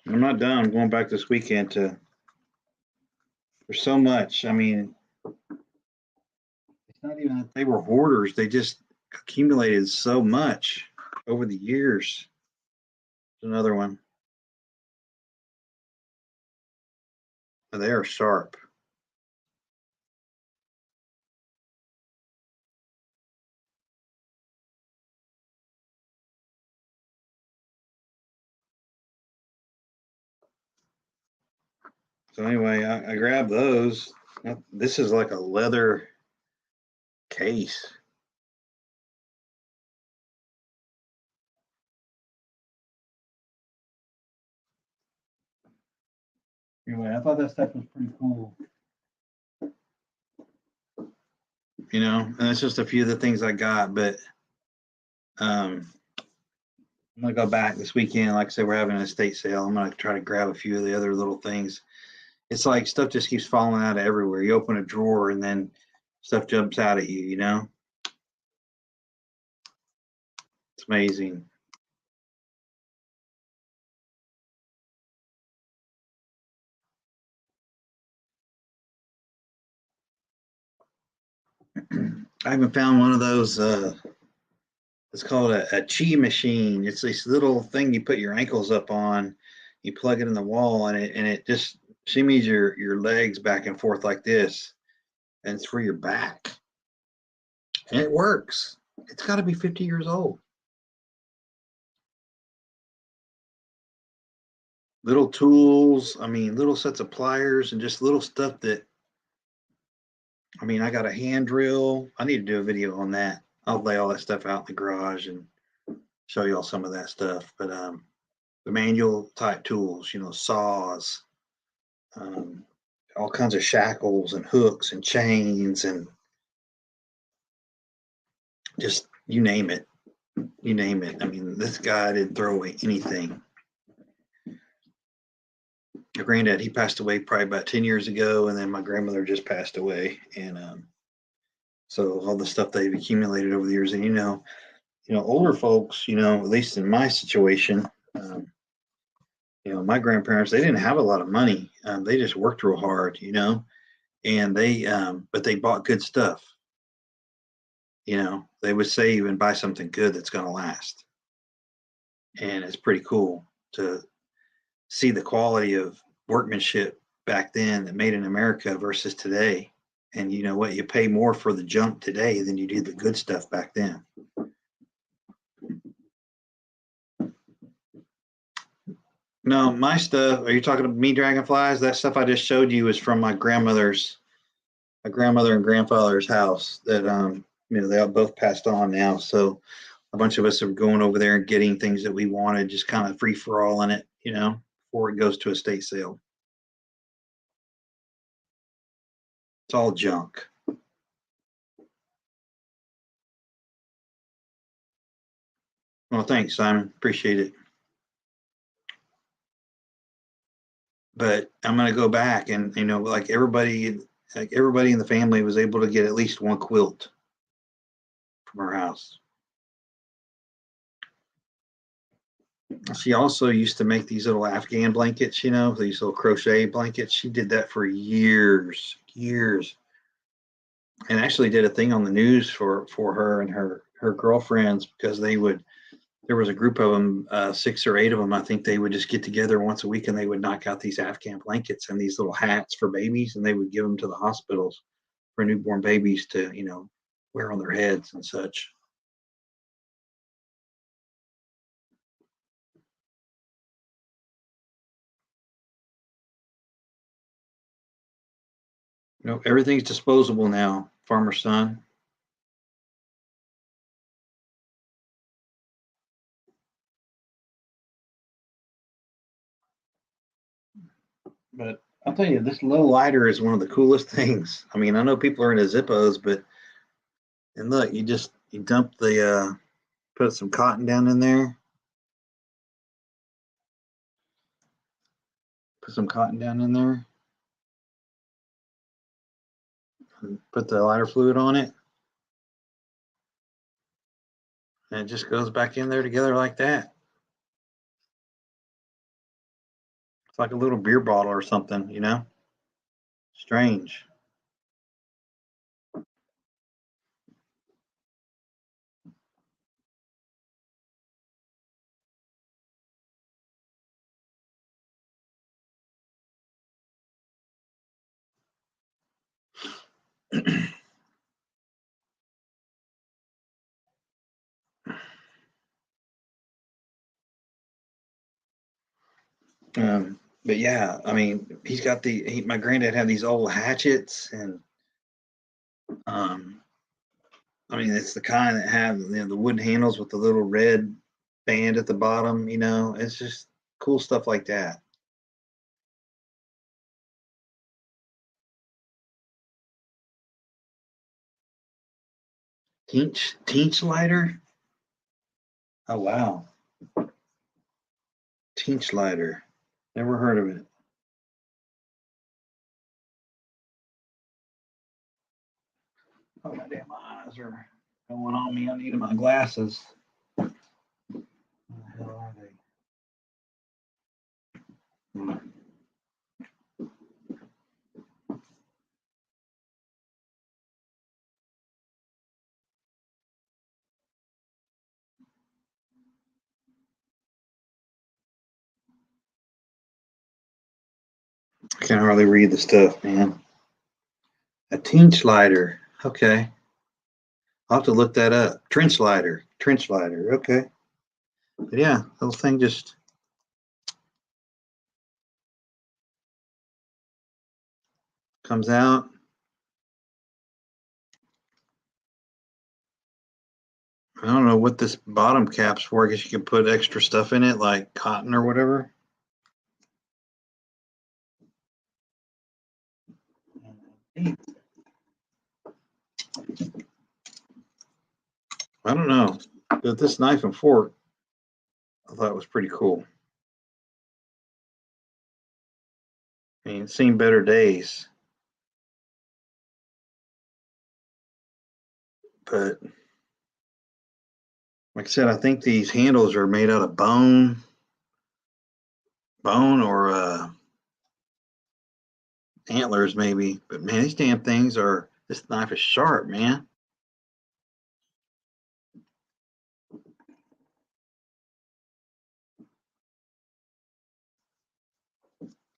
I'm not done. I'm going back this weekend to. There's so much. I mean, it's not even that they were hoarders. They just accumulated so much over the years. There's another one. They are sharp. So anyway, I grabbed those. This is like a leather case. Anyway, I thought that stuff was pretty cool. And that's just a few of the things I got, but I'm gonna go back this weekend. Like I said, we're having an estate sale. I'm gonna try to grab a few of the other little things. It's like stuff just keeps falling out of everywhere. You open a drawer and then stuff jumps out at you, It's amazing. I haven't found one of those it's called a chi machine. It's this little thing you put your ankles up on, you plug it in the wall, and it just shimmies your legs back and forth like this, and it's for your back, and it works. It's got to be 50 years old. Little tools, I mean, little sets of pliers, and just little stuff that. I mean, I got a hand drill. I need to do a video on that. I'll lay all that stuff out in the garage and show y'all some of that stuff. But the manual type tools, saws, um, all kinds of shackles and hooks and chains and just you name it. You name it. I mean, this guy didn't throw away anything. My granddad, he passed away probably about 10 years ago, and then my grandmother just passed away. And so all the stuff they've accumulated over the years, and older folks, at least in my situation, um, my grandparents, they didn't have a lot of money. They just worked real hard, and but they bought good stuff. They would save and buy something good that's going to last. And it's pretty cool to see the quality of workmanship back then that made in America versus today. And you know what? You pay more for the junk today than you did the good stuff back then. No, my stuff. Are you talking to me, dragonflies? That stuff I just showed you is from my grandmother and grandfather's house. That they all both passed on now. So a bunch of us are going over there and getting things that we wanted, just kind of free for all in it, before it goes to a state sale. It's all junk. Well, thanks, Simon. Appreciate it. but I'm gonna go back and like everybody in the family was able to get at least one quilt from her house. She also used to make these little Afghan blankets, these little crochet blankets. She did that for years, years, and actually did a thing on the news for her and her girlfriends because there was a group of them, 6 or 8 of them. I think they would just get together once a week and they would knock out these Afghan blankets and these little hats for babies, and they would give them to the hospitals for newborn babies to, wear on their heads and such. Everything's disposable now, farmer's son. But I'll tell you, this low lighter is one of the coolest things. I mean, I know people are into Zippos, but and look, you dump put some cotton down in there, put some cotton down in there, and put the lighter fluid on it, and it just goes back in there together like that. It's like a little beer bottle or something, Strange. But yeah, I mean, he's got my granddad had these old hatchets, and um, I mean, it's the kind that have the wooden handles with the little red band at the bottom. It's just cool stuff like that. Teach lighter. Oh wow, teach lighter. Never heard of it. Oh my damn eyes are going on me. I need my glasses. What the hell are they? Hmm. I can't hardly read the stuff, man. A teach lighter. Okay. I'll have to look that up. Trench lighter. Trench lighter. Okay. But yeah, the little thing just comes out. I don't know what this bottom cap's for. I guess you can put extra stuff in it, like cotton or whatever. I don't know. But this knife and fork, I thought was pretty cool. I mean, it's seen better days. But like I said, I think these handles are made out of bone or antlers maybe. But man, these damn things are. This knife is sharp, man.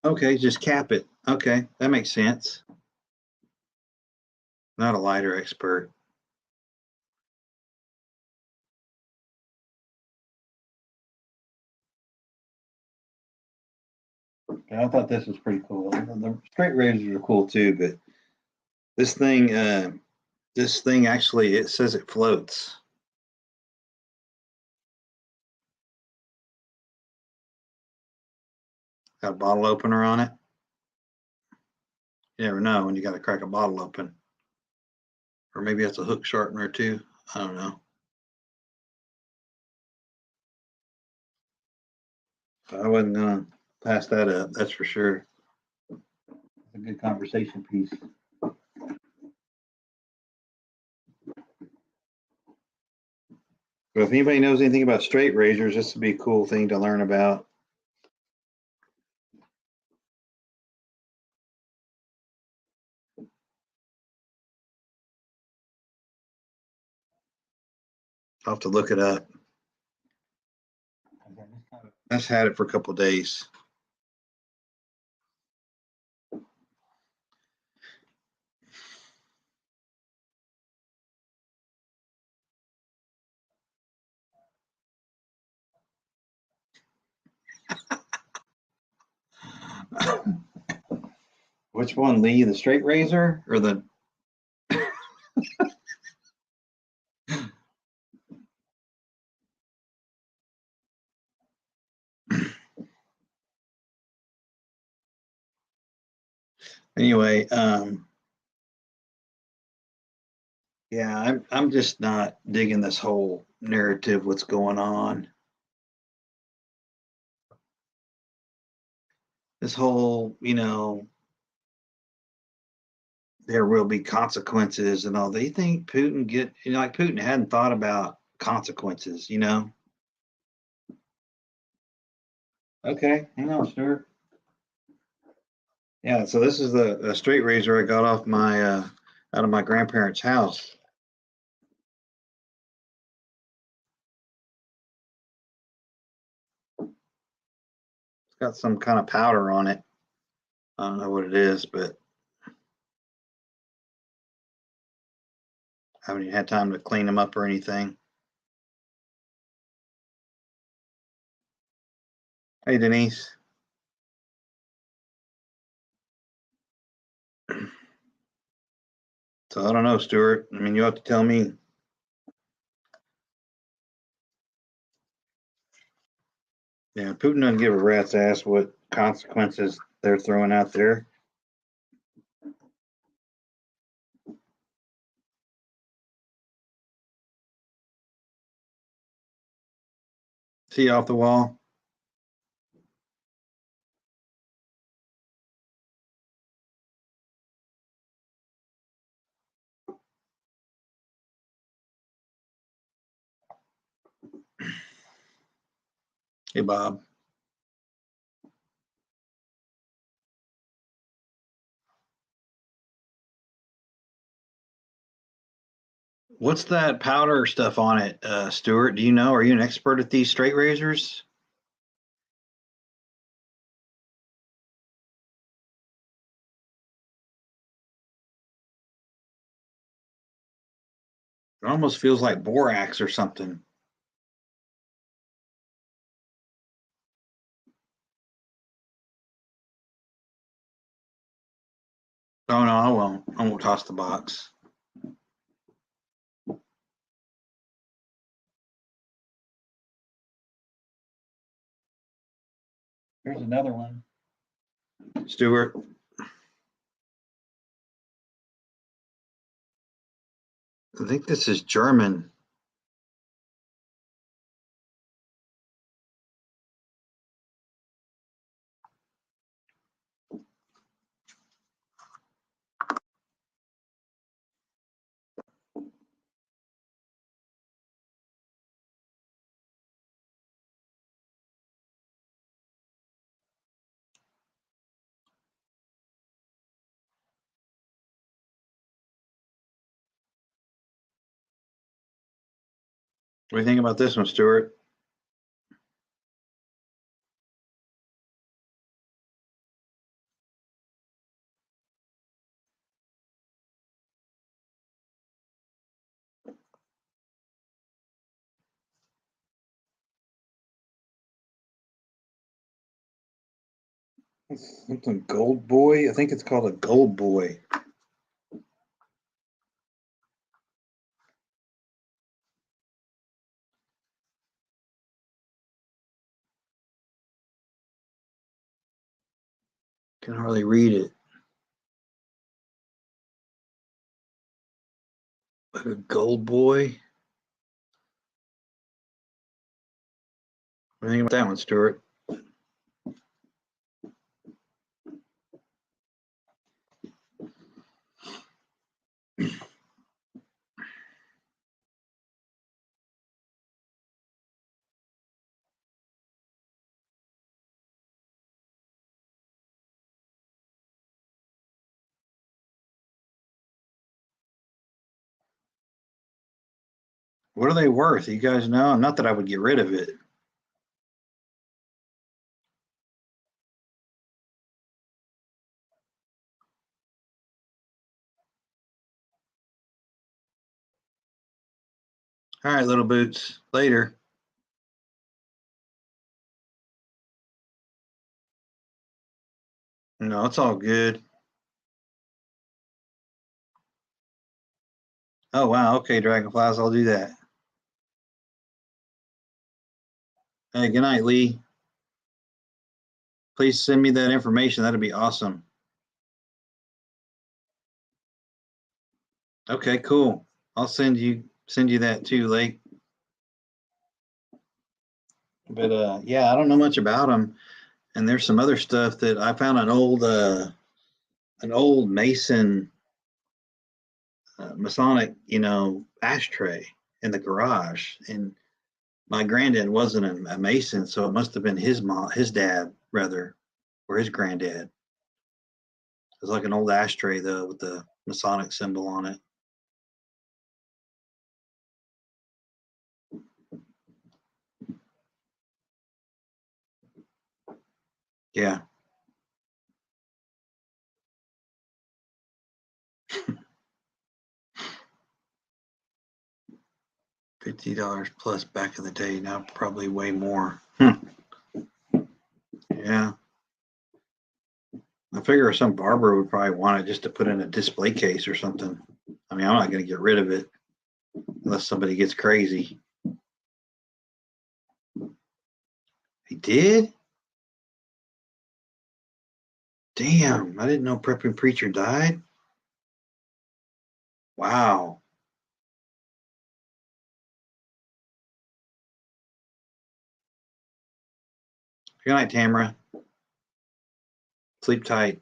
Okay, just cap it. Okay, that makes sense. Not a lighter expert. Yeah, I thought this was pretty cool. The straight razors are cool too, but this thing, uh, this thing actually, it says it floats. Got a bottle opener on it. You never know when you got to crack a bottle open, or maybe that's a hook sharpener too. I don't know. I wasn't gonna pass that up. That's for sure. a good conversation piece. But if anybody knows anything about straight razors, this would be a cool thing to learn about. I'll have to look it up. I've had it for a couple of days. Which one, Lee? The straight razor or the? Anyway, yeah, I'm just not digging this whole narrative. What's going on? This whole, there will be consequences and all. They think Putin like Putin hadn't thought about consequences, Okay, hang on, Stuart. Yeah, so this is the straight razor I got off my out of my grandparents' house. It's got some kind of powder on it. I don't know what it is, but I haven't even had time to clean them up or anything. Hey, Denise. So I don't know, Stuart. I mean, you have to tell me. Yeah, Putin doesn't give a rat's ass what consequences they're throwing out there. See off the wall? Hey, Bob. What's that powder stuff on it, Stuart? Do you know? Are you an expert at these straight razors? It almost feels like borax or something. Oh no, I won't. I won't toss the box. Here's another one. Stuart. I think this is German. What do you think about this one, Stuart? It's something Gold Boy. I think it's called a Gold Boy. Can hardly read it. Like a Gold Boy. What do you think about that one, Stuart? What are they worth? You guys know? Not that I would get rid of it. All right, little boots. Later. No, it's all good. Oh, wow. Okay, Dragonflies, I'll do that. Hey, good night, Lee. Please send me that information. That'd be awesome. Okay, cool. I'll send you that too, Lake. But yeah, I don't know much about them. And there's some other stuff that I found an old Mason Masonic, ashtray in the garage. And my granddad wasn't a Mason, so it must have been his dad rather, or his granddad. It was like an old ashtray though with the Masonic symbol on it. Yeah. $50 plus back in the day. Now probably way more. Yeah. I figure some barber would probably want it just to put in a display case or something. I mean, I'm not going to get rid of it unless somebody gets crazy. He did? Damn, I didn't know Prepping Preacher died. Wow. Good night, Tamara. Sleep tight.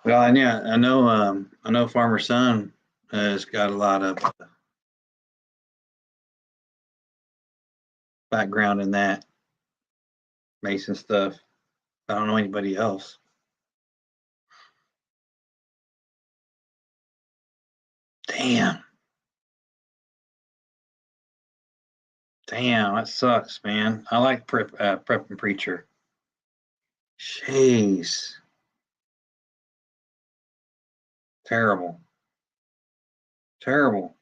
Well, and yeah, I know Farmer Son has got a lot of background in that Mason stuff. I don't know anybody else. Damn. Damn, that sucks, man. I like Prepping Preacher. Jeez. Terrible. Terrible.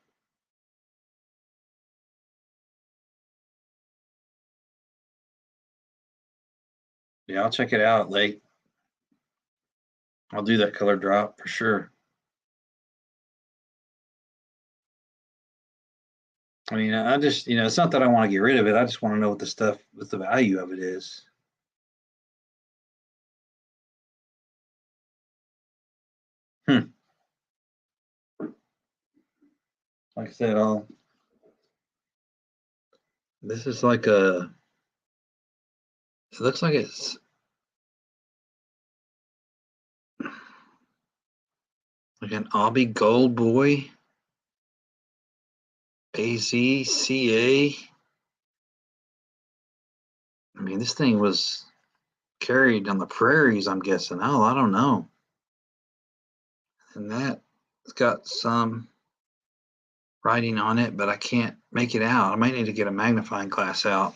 Yeah, I'll check it out, Lake. I'll do that color drop for sure. I mean, I just, it's not that I want to get rid of it. I just want to know what the value of it is. Hmm. Like I said, this is like it looks like it's like an Obby Gold Boy, AZCA. I mean, this thing was carried on the prairies, I'm guessing. Oh, I don't know. And that it's got some writing on it, but I can't make it out. I might need to get a magnifying glass out.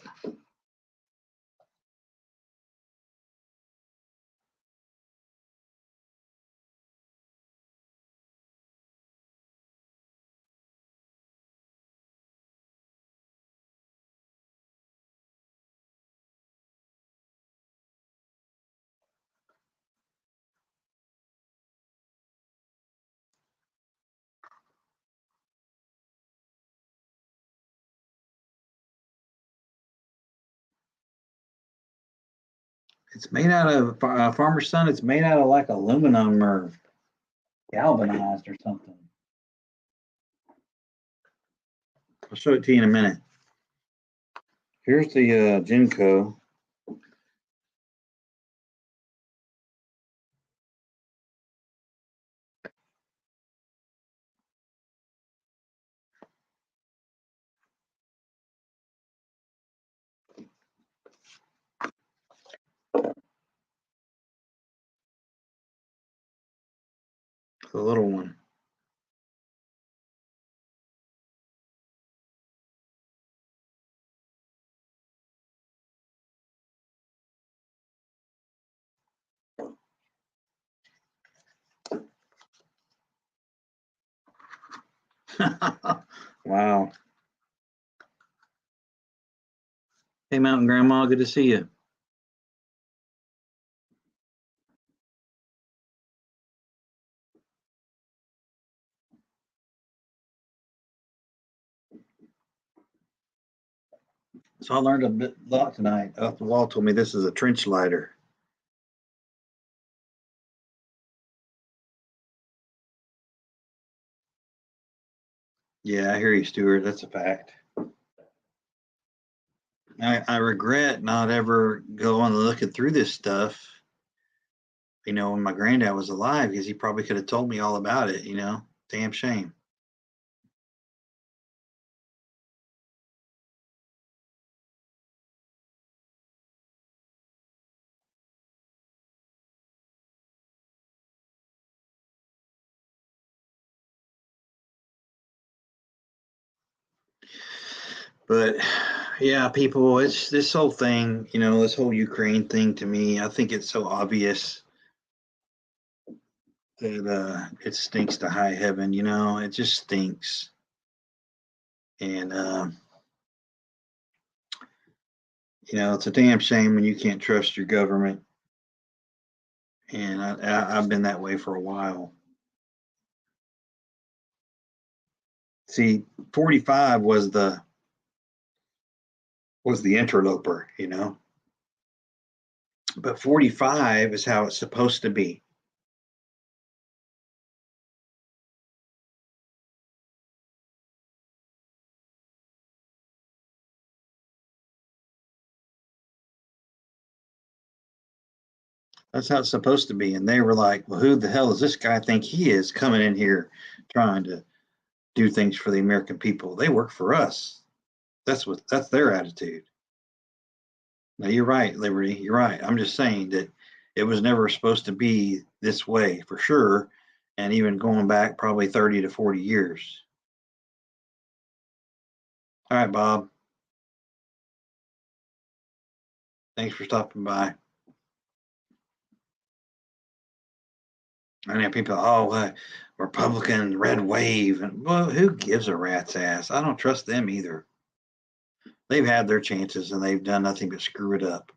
It's made out of Farmer's Son. It's made out of like aluminum or galvanized or something. I'll show it to you in a minute. Here's the Genco. The little one. Wow. Hey, Mountain Grandma, good to see you. So I learned a lot tonight. The wall told me this is a trench lighter. Yeah, I hear you, Stuart. That's a fact. I regret not ever going and looking through this stuff, when my granddad was alive, because he probably could have told me all about it. Damn shame. But yeah, people, it's this whole thing, this whole Ukraine thing to me, I think it's so obvious that it stinks to high heaven. It just stinks. And it's a damn shame when you can't trust your government. And I've been that way for a while. See, 45 was the interloper. But 45 is how it's supposed to be. That's how it's supposed to be. And they were like, well, who the hell does this guy think he is coming in here trying to do things for the American people? They work for us. That's their attitude. Now you're right, Liberty. You're right. I'm just saying that it was never supposed to be this way for sure. And even going back probably 30 to 40 years. All right, Bob. Thanks for stopping by. I know people, Republican red wave, and well, who gives a rat's ass? I don't trust them either. They've had their chances and they've done nothing but screw it up.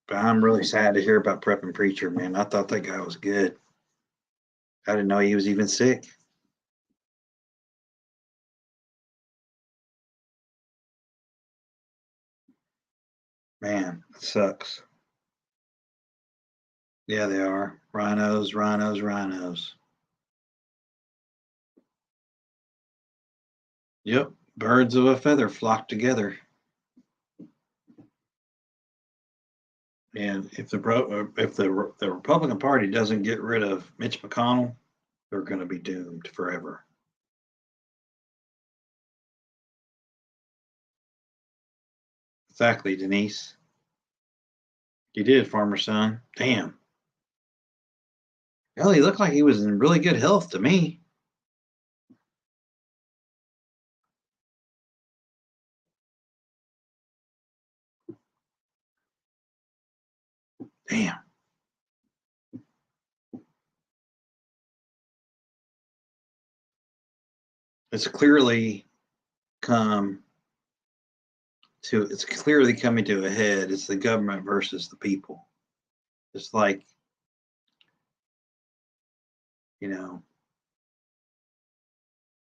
But I'm really sad to hear about Prep and Preacher, man. I thought that guy was good. I didn't know he was even sick. Man, it sucks. Yeah, they are. Rhinos, rhinos, rhinos. Yep. Birds of a feather flock together. And if the Republican Party doesn't get rid of Mitch McConnell, they're going to be doomed forever. Exactly, Denise. You did, farmer son. Damn. Hell, he looked like he was in really good health to me. Damn. It's clearly come it's clearly coming to a head. It's the government versus the people. It's like, you know,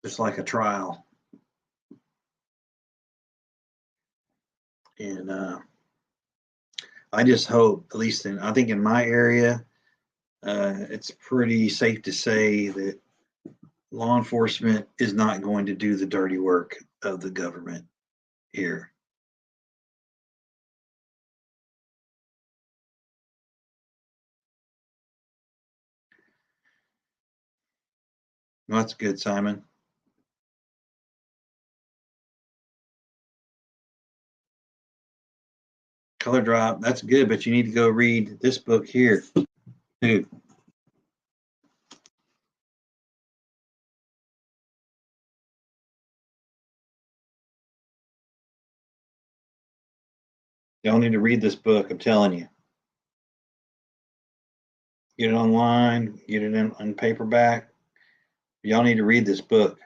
it's like a trial. And I just hope, at least I think in my area, it's pretty safe to say that law enforcement is not going to do the dirty work of the government here. Well, that's good, Simon. Color drop, that's good, but you need to go read this book here, too. Y'all need to read this book, I'm telling you. Get it online, get it in paperback. Y'all need to read this book.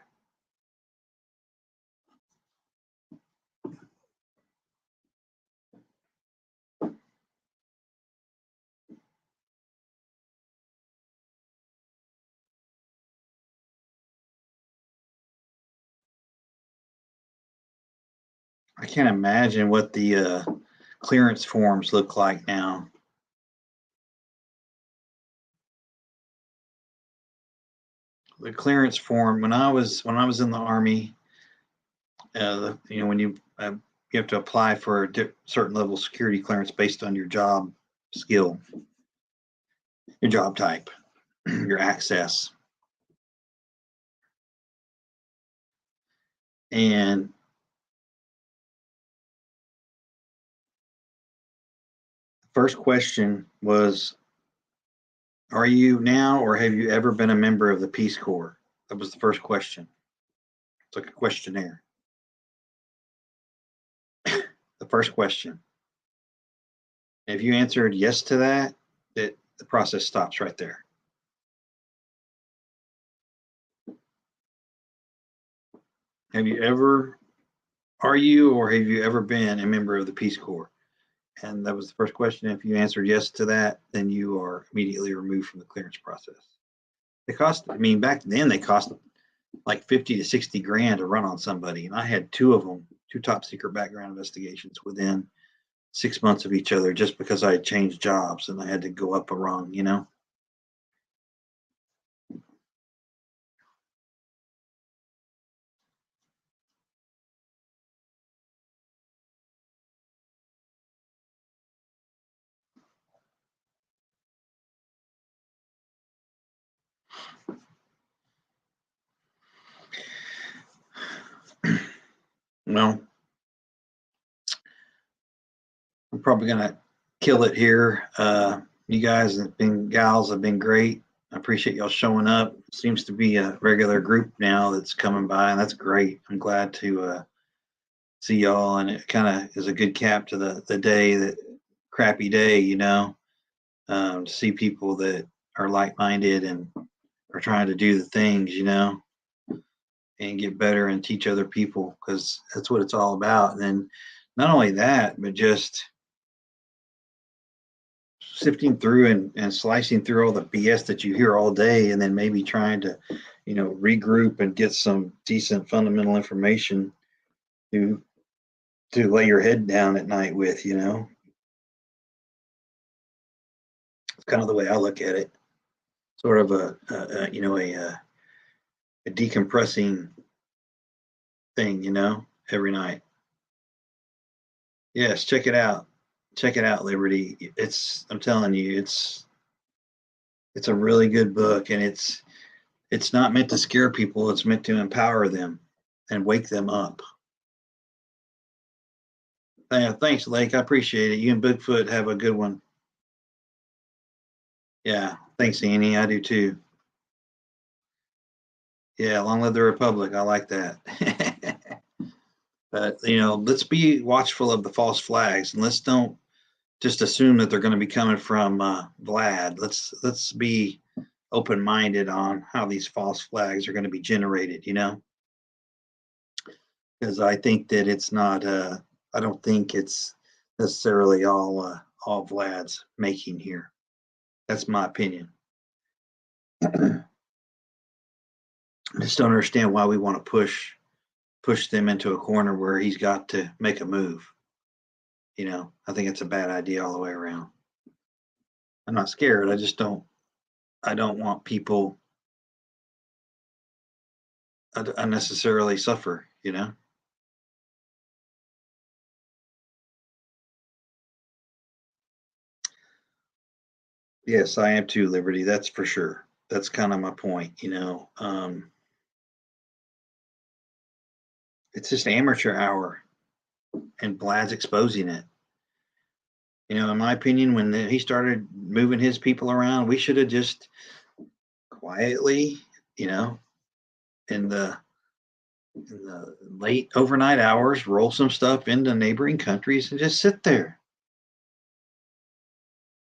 I can't imagine what the clearance forms look like now. The clearance form when I was in the Army, when you have to apply for a certain level of security clearance based on your job skill, your job type, your access, and the first question was, "Are you now, or have you ever been a member of the Peace Corps?" That was the first question. It's like a questionnaire. The first question. If you answered yes to that, the process stops right there. Have you ever, are you, or have you ever been a member of the Peace Corps? And that was the first question. If you answered yes to that, then you are immediately removed from the clearance process. They cost, I mean, back then they cost like 50 to 60 grand to run on somebody. And I had two of them, two top secret background investigations within 6 months of each other, just because I had changed jobs and I had to go up a rung, you know? Well, I'm probably going to kill it here. You guys have been, gals have been great. I appreciate y'all showing up. Seems to be a regular group now that's coming by, and that's great. I'm glad to see y'all, and it kind of is a good cap to the day, that crappy day, you know, to see people that are like-minded and are trying to do the things, you know, and get better and teach other people, because that's what it's all about. And then not only that, but just sifting through and slicing through all the BS that you hear all day, and then maybe trying to, regroup and get some decent fundamental information to lay your head down at night with, It's kind of the way I look at it. Sort of a decompressing thing, every night. Yes, check it out. Check it out, Liberty. I'm telling you, it's a really good book, and it's not meant to scare people. It's meant to empower them and wake them up. Thanks, Lake. I appreciate it. You and Bigfoot have a good one. Yeah. Thanks, Annie. I do too. Yeah. Long live the Republic. I like that. But, let's be watchful of the false flags, and let's don't just assume that they're going to be coming from Vlad. Let's be open-minded on how these false flags are going to be generated, because I think that it's not, I don't think it's necessarily all Vlad's making here. That's my opinion. I just don't understand why we want to push them into a corner where he's got to make a move. I think it's a bad idea all the way around. I'm not scared. I just don't I don't want people unnecessarily suffer, you know? Yes, I am too, Liberty. That's for sure. That's kind of my point, you know. It's just amateur hour, and Vlad's exposing it. You know, in my opinion, when he started moving his people around, we should have just quietly, you know, in the late overnight hours, roll some stuff into neighboring countries and just sit there.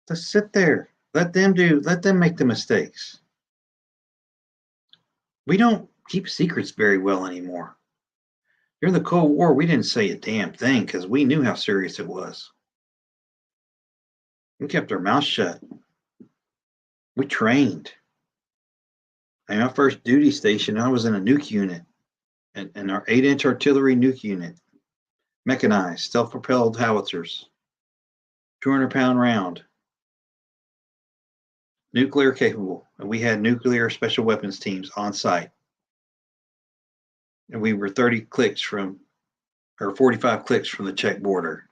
Just sit there. Let them make the mistakes. We don't keep secrets very well anymore. During the Cold War, we didn't say a damn thing because we knew how serious it was. We kept our mouths shut. We trained. And my first duty station, I was in a nuke unit, and our 8-inch artillery nuke unit, mechanized, self propelled howitzers, 200-pound round, nuclear capable. And we had nuclear special weapons teams on site. And we were 30 clicks from, or 45 clicks from the Czech border.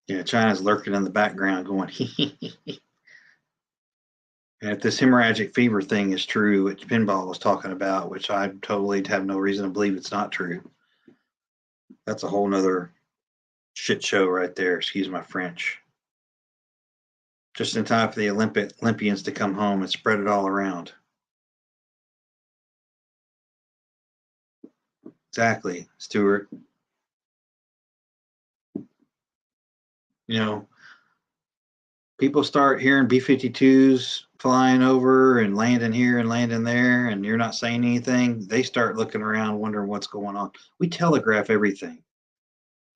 You know, China's lurking in the background going, and if this hemorrhagic fever thing is true, which Pinball was talking about, which I totally have no reason to believe it's not true, that's a whole nother shit show right there. Excuse my French. Just in time for the Olympians to come home and spread it all around. Exactly, Stuart. You know, people start hearing B-52s flying over and landing here and landing there, and you're not saying anything. They start looking around, wondering what's going on. We telegraph everything,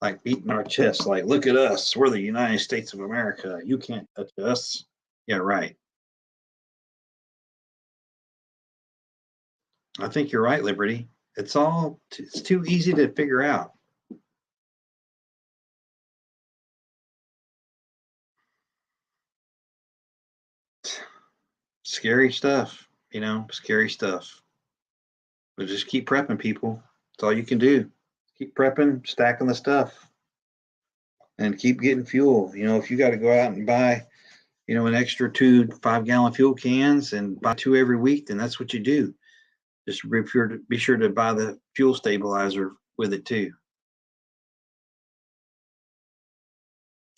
like beating our chests, like, look at us. We're the United States of America. You can't touch us. Yeah, right. I think you're right, Liberty. It's too easy to figure out. Scary stuff, you know, scary stuff. But just keep prepping, people. That's all you can do. Keep prepping, stacking the stuff, and keep getting fuel. You know, if you got to go out and buy, you know, an extra 2 5-gallon fuel cans and buy 2 every week, then that's what you do. Just be sure to buy the fuel stabilizer with it too.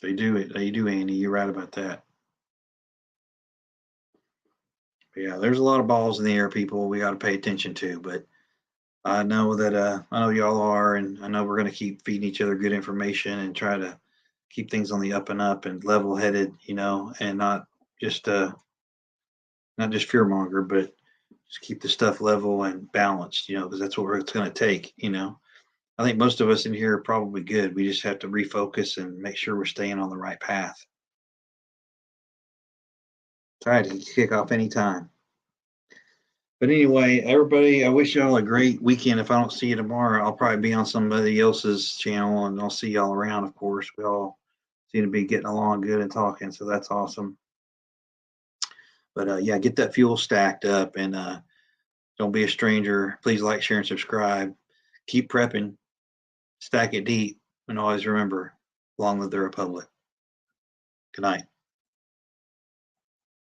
They do it. They do, Andy. You're right about that. But yeah, there's a lot of balls in the air, people. We got to pay attention to. But I know that I know y'all are, and I know we're going to keep feeding each other good information and try to keep things on the up and up and level headed, you know, and just not just fear monger, but just keep the stuff level and balanced, you know, because that's what it's going to take, you know. I think most of us in here are probably good. We just have to refocus and make sure we're staying on the right path. All right, you kick off anytime. But anyway, everybody, I wish y'all a great weekend. If I don't see you tomorrow, I'll probably be on somebody else's channel and I'll see y'all around, of course. We all seem to be getting along good and talking, so that's awesome. But yeah, get that fuel stacked up and don't be a stranger. Please like, share, and subscribe. Keep prepping, stack it deep, and always remember, long live the Republic. Good night.